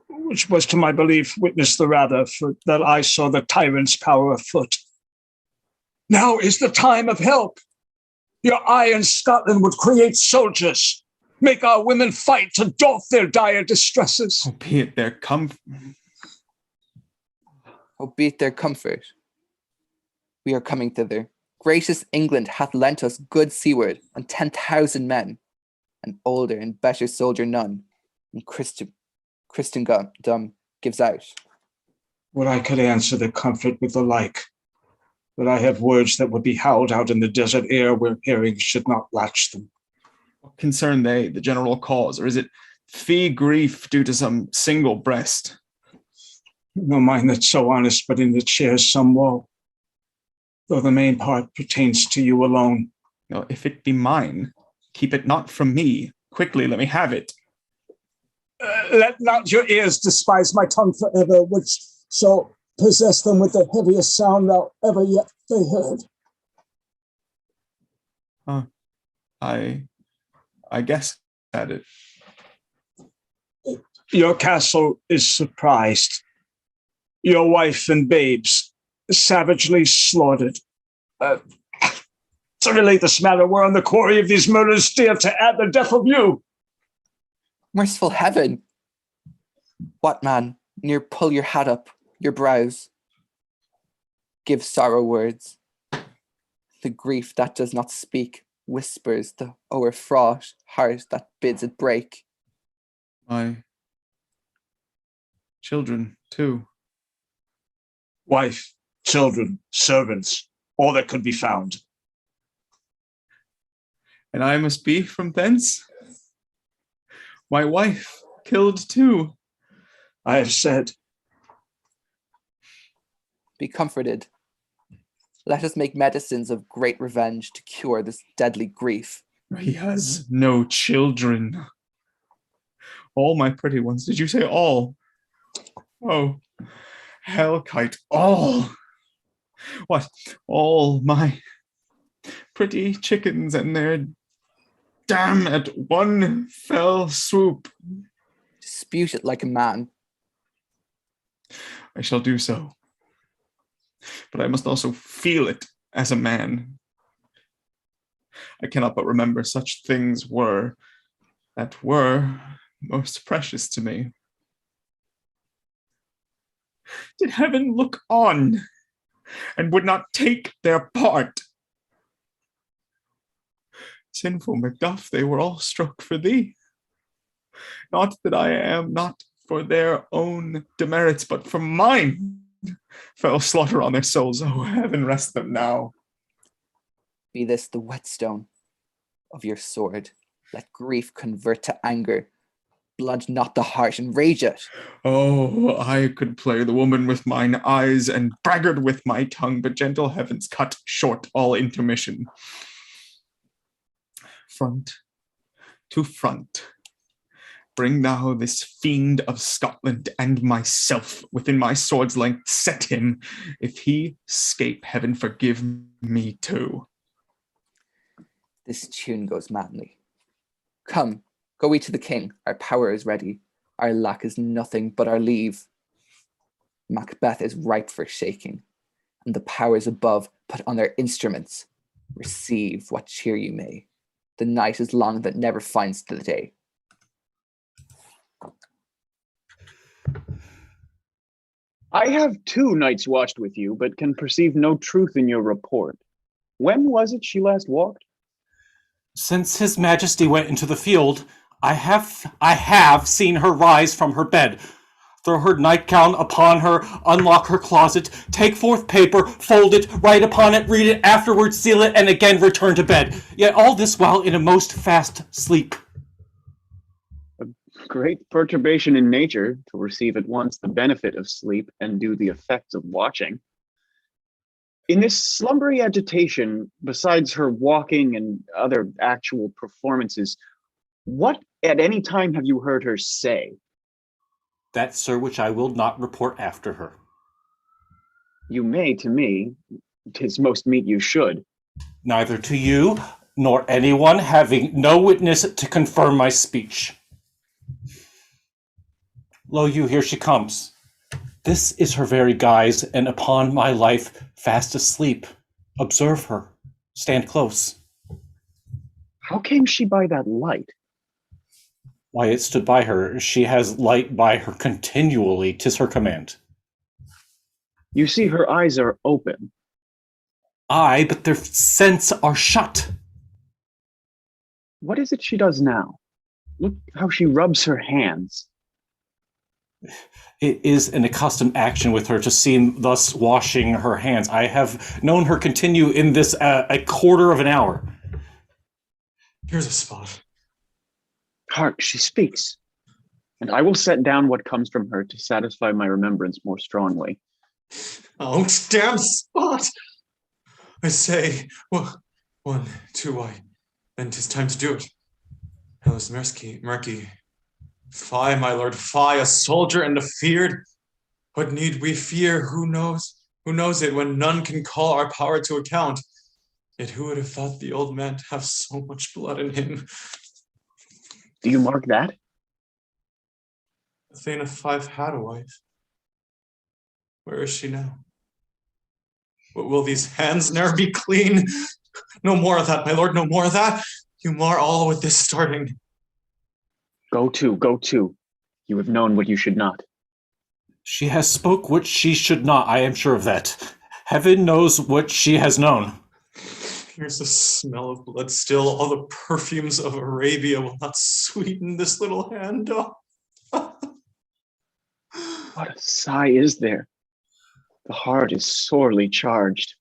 which was to my belief witness the rather, for that I saw the tyrant's power afoot. Now is the time of help. Your eye in Scotland would create soldiers, make our women fight to doff their dire distresses. Albeit their comfort. Albeit their comfort. We are coming thither. Gracious England hath lent us good seaward and 10,000 men, an older and better soldier none, and Christendom gives out. Would I could answer the comfort with the like, but I have words that would be howled out in the desert air where hearing should not latch them. What concern they, the general cause, or is it fee grief due to some single breast? No mind that's so honest, but in it shares some woe, though the main part pertains to you alone. No, if it be mine, keep it not from me. Quickly, let me have it. Let not your ears despise my tongue forever, which so possess them with the heaviest sound thou ever yet they heard. I guess at it. Your castle is surprised. Your wife and babes savagely slaughtered. To relate this matter, were on the quarry of these murders dear to add the death of you. Merciful heaven! What man, near pull your hat up, your brows. Give sorrow words. The grief that does not speak whispers the o'erfraught heart that bids it break. My children, too. Wife, children, servants, all that could be found. And I must be from thence? My wife killed too. I have said. Be comforted. Let us make medicines of great revenge to cure this deadly grief. He has no children. All my pretty ones. Did you say all? Oh, hellkite, all. What? All my pretty chickens and their dam at one fell swoop. Dispute it like a man. I shall do so. But I must also feel it as a man. I cannot but remember such things were most precious to me. Did heaven look on and would not take their part? Sinful Macduff, they were all struck for thee. Not that I am not for their own demerits, but for mine. Fell slaughter on their souls. Oh, heaven rest them now. Be this the whetstone of your sword. Let grief convert to anger. Blood not the heart and rage it. Oh, I could play the woman with mine eyes and braggart with my tongue, but gentle heavens cut short all intermission. Front to front. Bring thou this fiend of Scotland and myself within my sword's length. Set him. If he scape, heaven forgive me too. This tune goes madly. Come, go we to the king. Our power is ready. Our lack is nothing but our leave. Macbeth is ripe for shaking, and the powers above put on their instruments. Receive what cheer you may. The night is long that never finds the day. I have 2 nights watched with you, but can perceive no truth in your report. When was it she last walked? Since His Majesty went into the field, I have seen her rise from her bed, throw her nightgown upon her, unlock her closet, take forth paper, fold it, write upon it, read it, afterwards seal it, and again return to bed. Yet all this while in a most fast sleep. Great perturbation in nature to receive at once the benefit of sleep and do the effects of watching. In this slumbery agitation, besides her walking and other actual performances, what at any time have you heard her say? That, sir, which I will not report after her. You may to me. 'Tis most meet you should. Neither to you, nor anyone having no witness to confirm my speech. Lo you, here she comes. This is her very guise, and upon my life fast asleep. Observe her. Stand close. How came she by that light? Why, it stood by her. She has light by her continually. 'Tis her command. You see her eyes are open. Aye, but their sense are shut. What is it she does now? Look how she rubs her hands. It is an accustomed action with her to seem thus washing her hands. I have known her continue in this a quarter of an hour. Here's a spot. Hark, she speaks. And I will set down what comes from her to satisfy my remembrance more strongly. Oh, damn spot! I say, well, 1, 2, why, then 'tis time to do it. Hellas murky. Fie, my lord, fie, a soldier and afeard. What need we fear? Who knows it when none can call our power to account? Yet who would have thought the old man to have so much blood in him? Do you mark that? The Thane of Five had a wife. Where is she now? Will these hands ne'er be clean? No more of that, my lord, no more of that. You mar all with this starting. Go to. You have known what you should not. She has spoke what she should not, I am sure of that. Heaven knows what she has known. Here's the smell of blood still. All the perfumes of Arabia will not sweeten this little hand. Oh. What a sigh is there? The heart is sorely charged.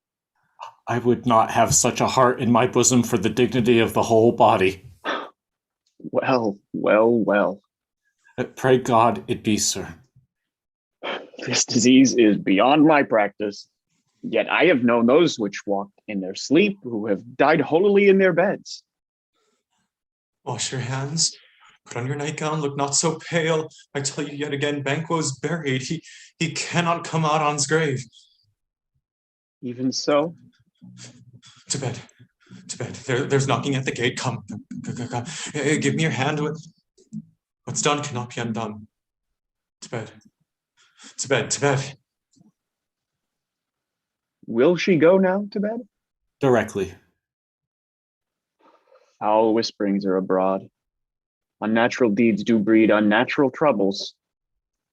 I would not have such a heart in my bosom for the dignity of the whole body. Well. Pray God it be, sir. This disease is beyond my practice. Yet I have known those which walked in their sleep who have died holily in their beds. Wash your hands. Put on your nightgown. Look not so pale. I tell you yet again, Banquo's buried. He cannot come out on's grave. Even so? To bed. There's knocking at the gate. Come. Give me your hand. What's done cannot be undone. To bed. Will she go now to bed? Directly. Foul whisperings are abroad. Unnatural deeds do breed unnatural troubles.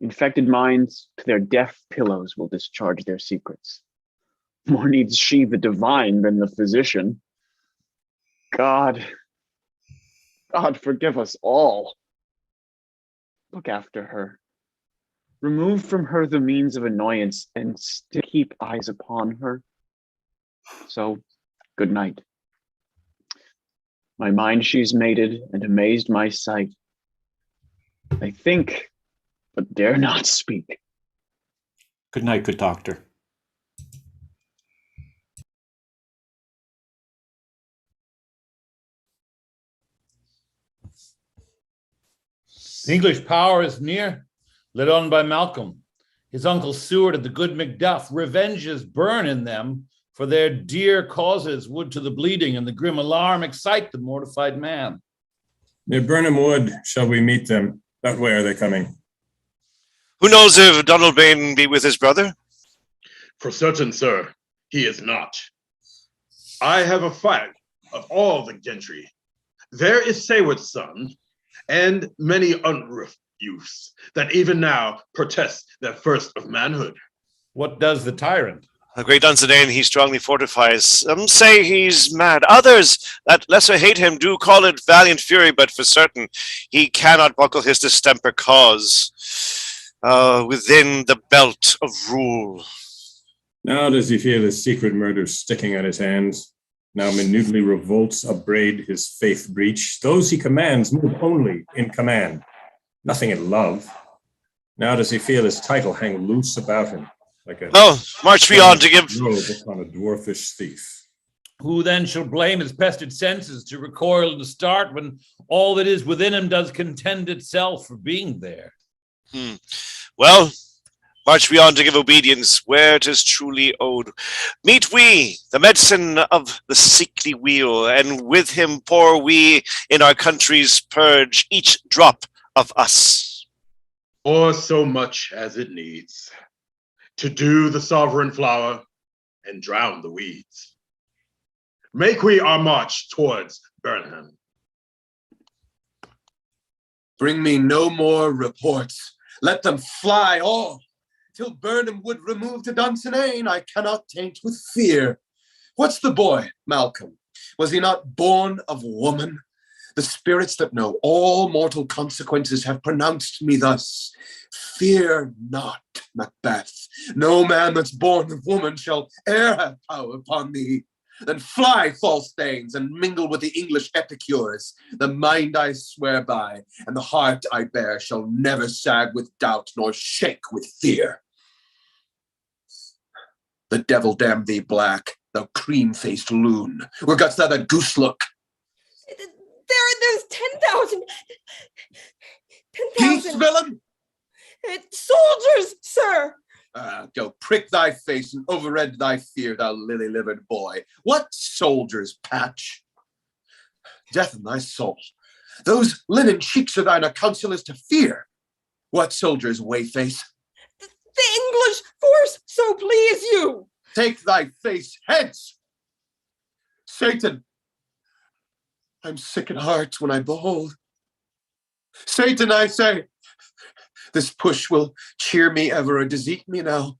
Infected minds to their deaf pillows will discharge their secrets. More needs she the divine than the physician. God forgive us all. Look after her. Remove from her the means of annoyance and still keep eyes upon her. So, good night. My mind she's mated and amazed my sight. I think, but dare not speak. Good night, good doctor. The English power is near, led on by Malcolm. His uncle Seward and the good Macduff, revenges burn in them, for their dear causes would to the bleeding, and the grim alarm excite the mortified man. Near Burnham Wood shall we meet them. That way are they coming? Who knows if Donalbain be with his brother? For certain, sir, he is not. I have a file of all the gentry. There is Sayward's son, and many unroofed youths that even now protest their first of manhood. What does the tyrant? A great Dunstan he strongly fortifies. Some say he's mad. Others that lesser hate him do call it valiant fury, but for certain he cannot buckle his distemper cause within the belt of rule. Now does he feel his secret murders sticking at his hands? Now minutely revolts upbraid his faith breach. Those he commands move only in command, nothing in love. Now does he feel his title hang loose about him, like a march we on to give robe upon a dwarfish thief. Who then shall blame his pested senses to recoil and start when all that is within him does contend itself for being there? Well, march we on to give obedience where 'tis truly owed. Meet we the medicine of the sickly wheel, and with him pour we in our country's purge each drop of us. Or so much as it needs, to do the sovereign flower and drown the weeds. Make we our march towards Burnham. Bring me no more reports. Let them fly all. Till Burnham would remove to Dunsinane, I cannot taint with fear. What's the boy, Malcolm? Was he not born of woman? The spirits that know all mortal consequences have pronounced me thus. Fear not, Macbeth. No man that's born of woman shall e'er have power upon thee. Then fly, false thanes, and mingle with the English epicures. The mind I swear by, and the heart I bear, shall never sag with doubt, nor shake with fear. The devil damn thee, Black, thou cream-faced loon. Where got's thou that goose look? There's 10,000. Peace, villain! Soldiers, sir! Go prick thy face and overread thy fear, thou lily-livered boy. What soldiers, Patch? Death in thy soul. Those linen cheeks of thine are counselors to fear. What soldiers, Wayface? The English force, so please you. Take thy face hence. Satan, I'm sick at heart when I behold. Satan, I say, this push will cheer me ever or deceit me now.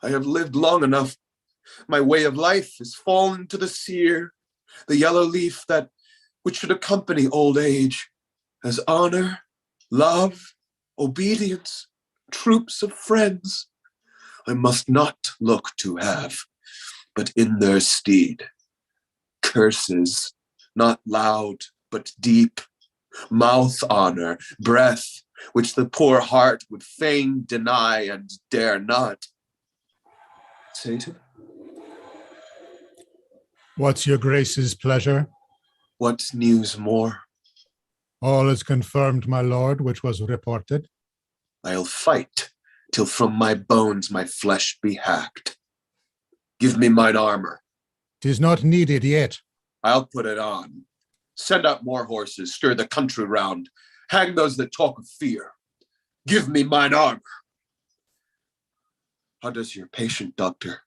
I have lived long enough. My way of life is fallen to the sear, the yellow leaf that which should accompany old age, as honor, love, obedience, troops of friends. I must not look to have, but in their stead, curses, not loud, but deep, mouth honor, breath, which the poor heart would fain deny and dare not. Satan? What's your grace's pleasure? What news more? All is confirmed, my lord, which was reported. I'll fight till from my bones my flesh be hacked. Give me mine armor. 'Tis not needed yet. I'll put it on. Send out more horses, stir the country round. Hang those that talk of fear. Give me mine armor. How does your patient, doctor?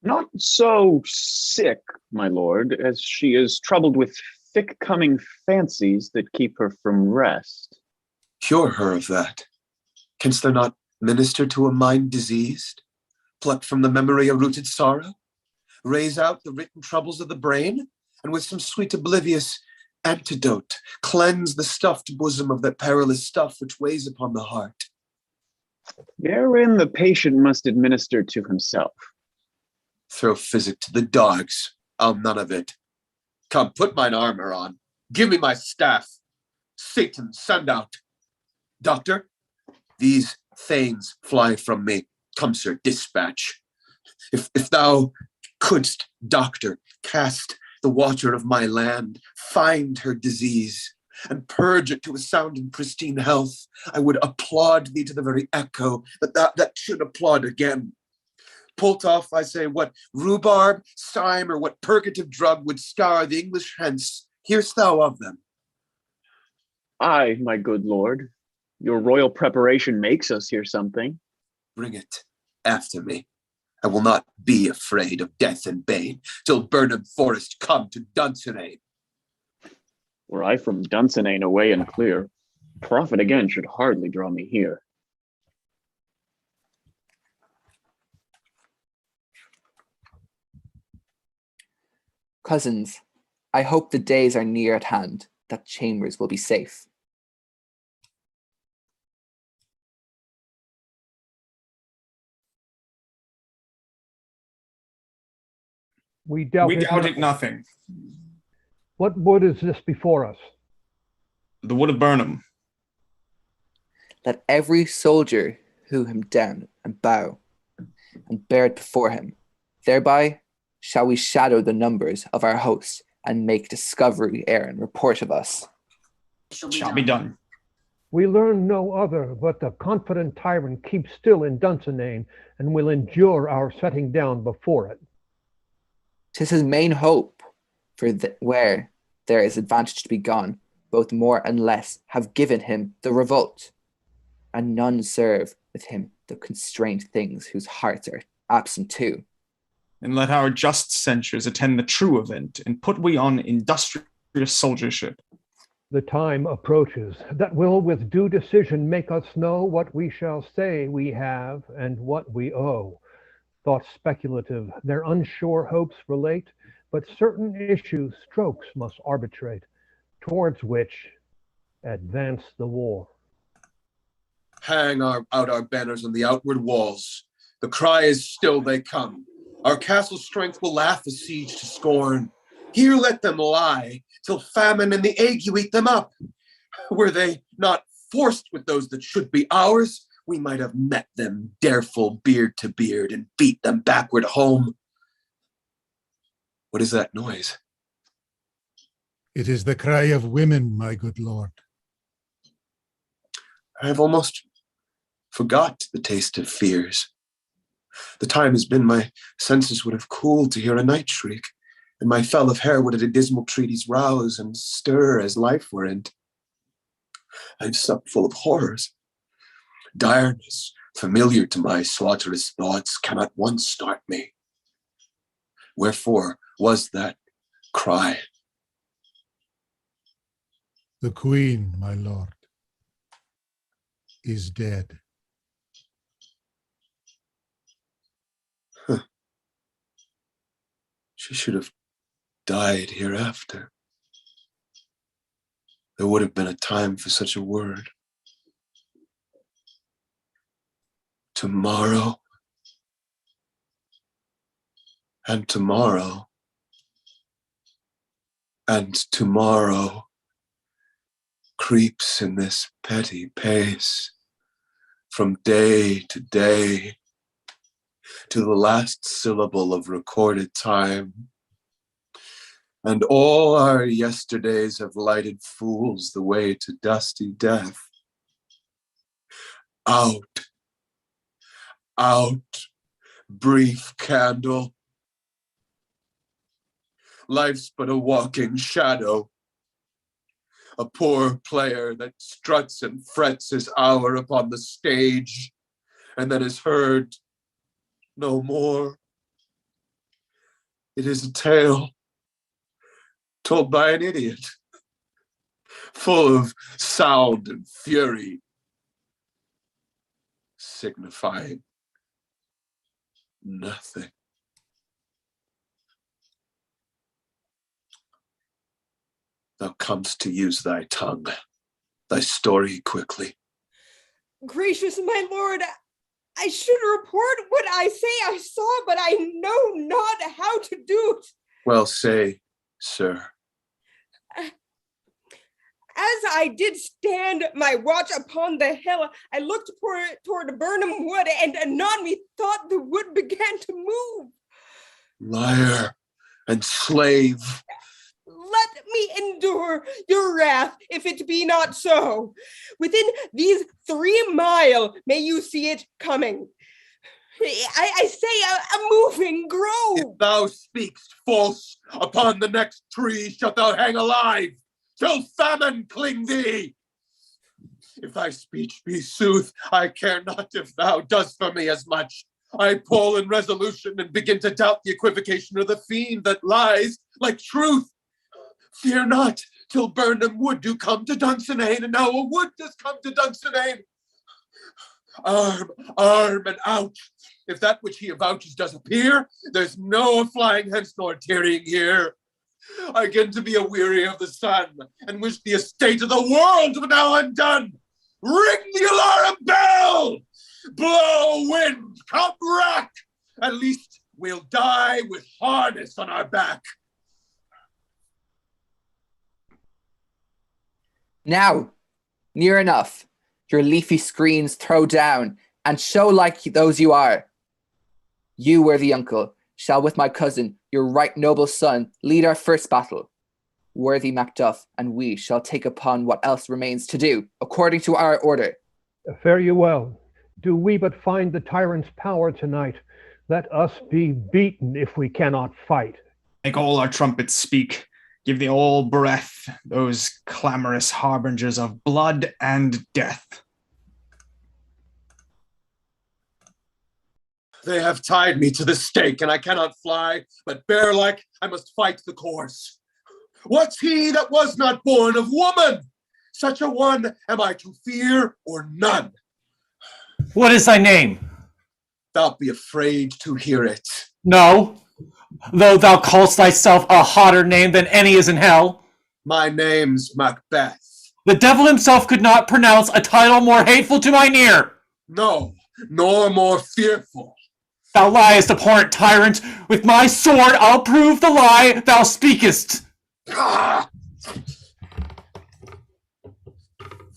Not so sick, my lord, as she is troubled with thick-coming fancies that keep her from rest. Cure her of that. Canst thou not minister to a mind diseased? Pluck from the memory a rooted sorrow? Raise out the written troubles of the brain? And with some sweet oblivious antidote, cleanse the stuffed bosom of that perilous stuff which weighs upon the heart? Therein the patient must administer to himself. Throw physic to the dogs. I'll none of it. Come, put mine armor on. Give me my staff. Satan, send out. Doctor, these thanes fly from me. Come, sir, dispatch. If thou couldst, doctor, cast the water of my land, find her disease, and purge it to a sound and pristine health, I would applaud thee to the very echo that should applaud again. Pultoff, I say, what rhubarb, cyme, or what purgative drug would scar the English hence? Hear'st thou of them? Aye, my good lord. Your royal preparation makes us hear something. Bring it after me. I will not be afraid of death and bane till Burnham Forest come to Dunsinane. Were I from Dunsinane away and clear, profit again should hardly draw me here. Cousins, I hope the days are near at hand that Chambers will be safe. We doubt it nothing. What wood is this before us? The wood of Burnham. Let every soldier hew him down and bow, and bear it before him. Thereby shall we shadow the numbers of our host, and make discovery ere and report of us. Shall be done. We learn no other, but the confident tyrant keeps still in Dunsinane, and will endure our setting down before it. 'Tis his main hope, for where there is advantage to be gone, both more and less have given him the revolt, and none serve with him the constrained things whose hearts are absent too. And let our just censures attend the true event, and put we on industrious soldiership. The time approaches that will with due decision make us know what we shall say we have and what we owe. Thoughts speculative, their unsure hopes relate, but certain issues strokes must arbitrate, towards which advance the war. Hang out our banners on the outward walls. The cry is still they come. Our castle strength will laugh a siege to scorn. Here let them lie, till famine and the ague eat them up. Were they not forced with those that should be ours, we might have met them dareful beard to beard and beat them backward home. What is that noise? It is the cry of women, my good lord. I have almost forgot the taste of fears. The time has been my senses would have cooled to hear a night shriek, and my fell of hair would at a dismal treatise rouse and stir as life were in. I've supped full of horrors. Direness, familiar to my slaughterous thoughts, cannot once start me. Wherefore was that cry? The queen, my lord, is dead. Huh. She should have died hereafter. There would have been a time for such a word. Tomorrow, and tomorrow, and tomorrow creeps in this petty pace from day to day to the last syllable of recorded time. And all our yesterdays have lighted fools the way to dusty death. Out, out, brief candle. Life's but a walking shadow, a poor player that struts and frets his hour upon the stage, and then is heard no more. It is a tale told by an idiot, full of sound and fury, signifying nothing. Thou comest to use thy tongue, thy story quickly. Gracious my lord, I should report what I say I saw, but I know not how to do it. Well, say, sir. As I did stand my watch upon the hill, I looked toward Burnham Wood, and anon methought the wood began to move. Liar and slave. Let me endure your wrath, if it be not so. Within these 3 miles may you see it coming. I say a moving grove. If thou speakst false, upon the next tree shalt thou hang alive, till famine cling thee. If thy speech be sooth, I care not if thou dost for me as much. I poll in resolution and begin to doubt the equivocation of the fiend that lies like truth. Fear not, till Burnham Wood do come to Dunsinane, and now a wood does come to Dunsinane. Arm, and out. If that which he avouches does appear, there's no flying hence nor tarrying here. I begin to be aweary of the sun, and wish the estate of the world were now undone. Ring the alarm bell! Blow, wind, come rack! At least we'll die with harness on our back. Now, near enough, your leafy screens throw down, and show like those you are. You, worthy uncle, shall with my cousin, your right noble son, lead our first battle. Worthy Macduff and we shall take upon what else remains to do, according to our order. Fare you well. Do we but find the tyrant's power tonight, let us be beaten if we cannot fight. Make all our trumpets speak. Give the all breath, those clamorous harbingers of blood and death. They have tied me to the stake, and I cannot fly, but bear-like I must fight the course. What's he that was not born of woman? Such a one am I to fear or none. What is thy name? Thou'lt be afraid to hear it. No, though thou call'st thyself a hotter name than any is in hell. My name's Macbeth. The devil himself could not pronounce a title more hateful to mine ear. No, nor more fearful. Thou liest, abhorrent tyrant. With my sword I'll prove the lie thou speakest. Ah!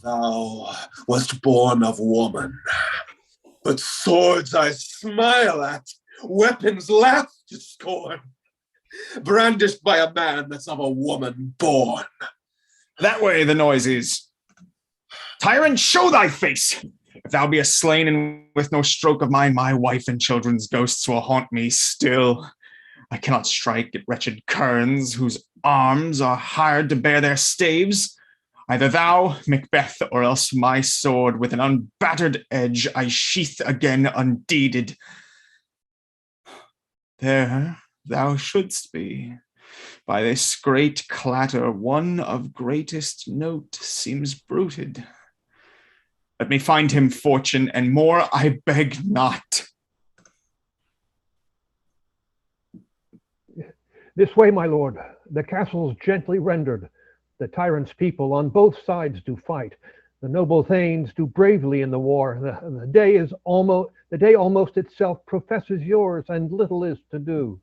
Thou wast born of woman, but swords I smile at, weapons laugh to scorn, brandished by a man that's of a woman born. That way the noise is. Tyrant, show thy face! If thou be a slain and with no stroke of mine, my wife and children's ghosts will haunt me still. I cannot strike at wretched kerns whose arms are hired to bear their staves. Either thou, Macbeth, or else my sword with an unbattered edge I sheath again undeeded. There thou shouldst be. By this great clatter, one of greatest note seems bruited. Let me find him fortune, and more I beg not. This way, my lord. The castle's gently rendered. The tyrant's people on both sides do fight. The noble thanes do bravely in the war. The day almost itself professes yours, and little is to do.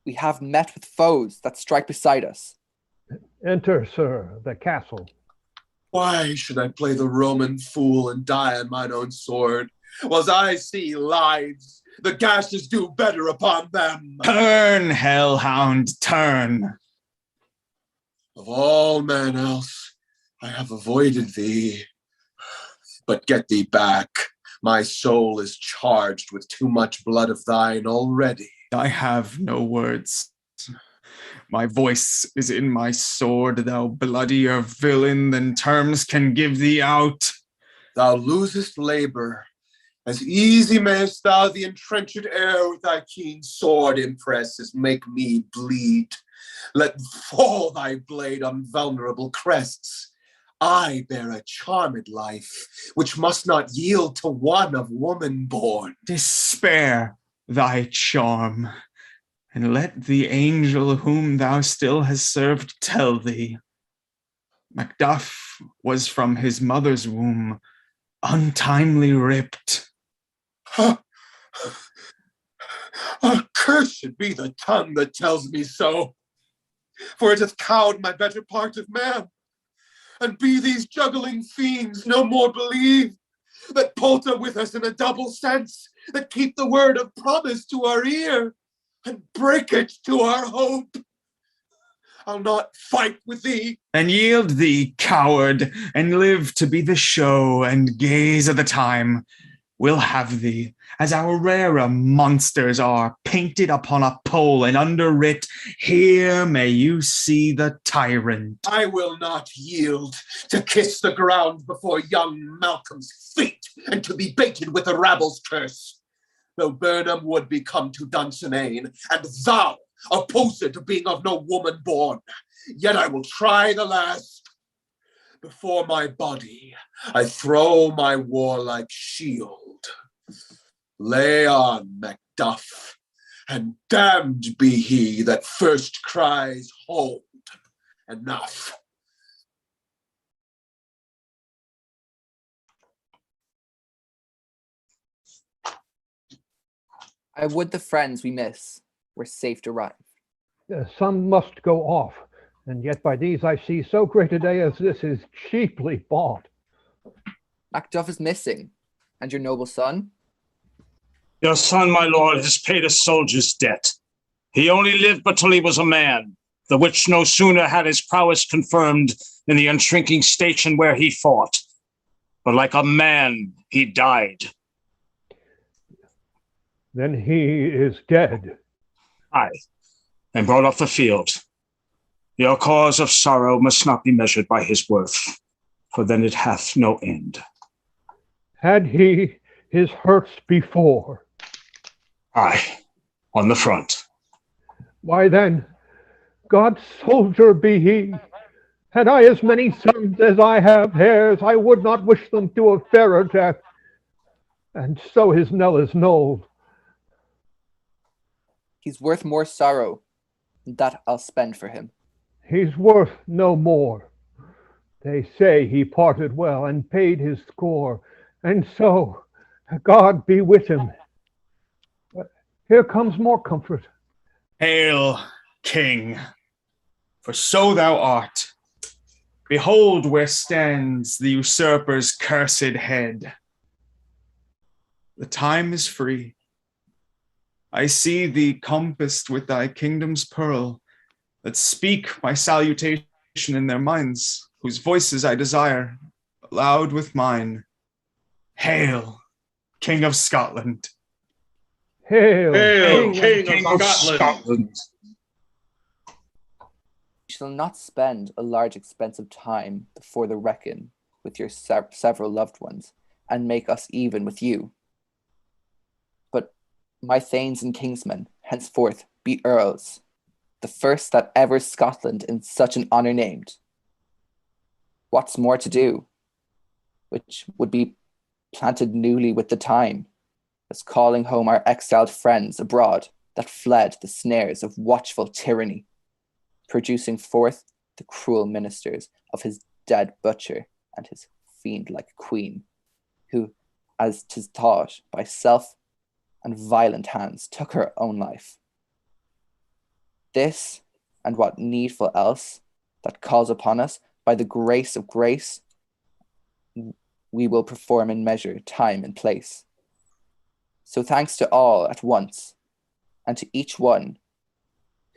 We have met with foes that strike beside us. Enter, sir, the castle. Why should I play the Roman fool and die on mine own sword, whilst I see lives, the gashes do better upon them? Turn, hellhound, turn. Of all men else, I have avoided thee. But get thee back. My soul is charged with too much blood of thine already. I have no words. My voice is in my sword, thou bloodier villain than terms can give thee out. Thou losest labor. As easy mayst thou the entrenched air with thy keen sword impress as make me bleed. Let fall thy blade on vulnerable crests. I bear a charmed life, which must not yield to one of woman born. Despair thy charm, and let the angel whom thou still hast served tell thee. Macduff was from his mother's womb untimely ripped. Accursed be the tongue that tells me so, for it hath cowed my better part of man. And be these juggling fiends no more believe, that palter with us in a double sense, that keep the word of promise to our ear, and break it to our hope. I'll not fight with thee. And yield thee, coward, and live to be the show and gaze of the time. We'll have thee, as our rarer monsters are, painted upon a pole and underwrit, here may you see the tyrant. I will not yield to kiss the ground before young Malcolm's feet, and to be baited with the rabble's curse. Though Burnham would be come to Dunsinane, and thou opposed being of no woman born, yet I will try the last. Before my body I throw my warlike shield. Lay on, Macduff, and damned be he that first cries, hold, enough. I would the friends we miss were safe to arrive. Some must go off, and yet by these I see so great a day as this is cheaply bought. Macduff is missing, and your noble son? Your son, my lord, has paid a soldier's debt. He only lived but till he was a man. the which no sooner had his prowess confirmed in the unshrinking station where he fought, but like a man he died. Then he is dead. Aye, and brought off the field. Your cause of sorrow must not be measured by his worth, for then it hath no end. Had he his hurts before? Aye, on the front. Why then, God's soldier be he. Had I as many sons as I have hairs, I would not wish them to a fairer death. And so his knell is knolled. He's worth more sorrow, and that I'll spend for him. He's worth no more. They say he parted well and paid his score, and so God be with him. But here comes more comfort. Hail, King, for so thou art. Behold where stands the usurper's cursed head. The time is free. I see thee compassed with thy kingdom's pearl, that speak my salutation in their minds, whose voices I desire, loud with mine. Hail, King of Scotland. Hail, Hail, King of Scotland. You shall not spend a large expense of time before the reckon with your several loved ones, and make us even with you. But my thanes and kingsmen henceforth be earls, the first that ever Scotland in such an honour named. What's more to do, which would be planted newly with the time, as calling home our exiled friends abroad that fled the snares of watchful tyranny, producing forth the cruel ministers of his dead butcher and his fiend-like queen, who, as 'tis thought, by self and violent hands took her own life. This, and what needful else that calls upon us by the grace of grace, we will perform in measure, time, and place. So thanks to all at once, and to each one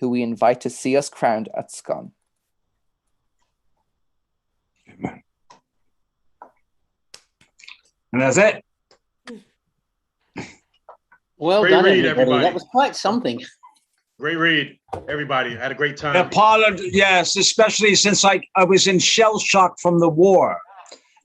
who we invite to see us crowned at Scone. Amen. And that's it. Well Great done, read, everybody. That everybody. was quite something. Great read, everybody. Had a great time. Yeah, Paula, yes, especially since I was in shell shock from the war.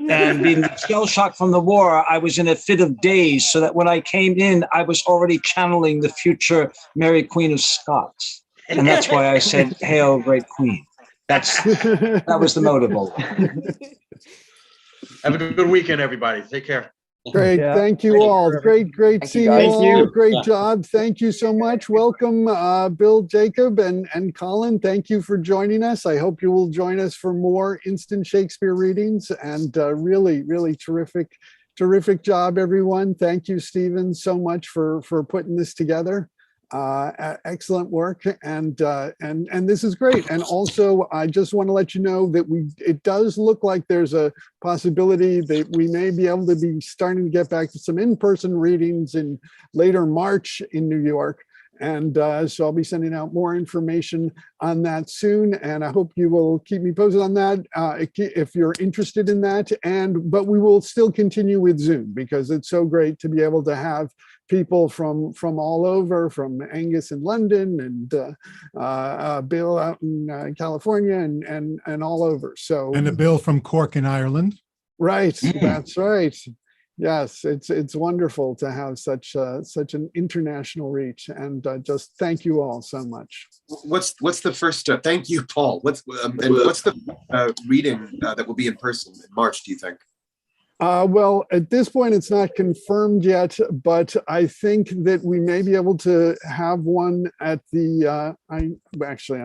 And being shell shocked from the war, I was in a fit of daze, so that when I came in, I was already channeling the future Mary Queen of Scots. And that's why I said, "Hail, great queen." That was the motive. Have a good weekend, everybody. Take care. Great. Yeah. Thank you all. Great Thank you, seeing you guys. all. Great job. Thank you so much. Welcome, Bill, Jacob, and Colin. Thank you for joining us. I hope you will join us for more instant Shakespeare readings, and really, really terrific job, everyone. Thank you, Stephen, so much for putting this together. Excellent work, and this is great. And also, I just want to let you know that it does look like there's a possibility that we may be able to be starting to get back to some in-person readings in later March in New York. And so I'll be sending out more information on that soon. And I hope you will keep me posted on that if you're interested in that. But we will still continue with Zoom, because it's so great to be able to have people from all over, from Angus in London and Bill out in California and all over. So, And a Bill from Cork in Ireland. right, that's right. Yes, it's wonderful to have such an international reach, and just thank you all so much. What's the first? Thank you, Paul. What's the reading that will be in person in March? Do you think? Well, at this point, it's not confirmed yet, but I think that we may be able to have one at the. Actually,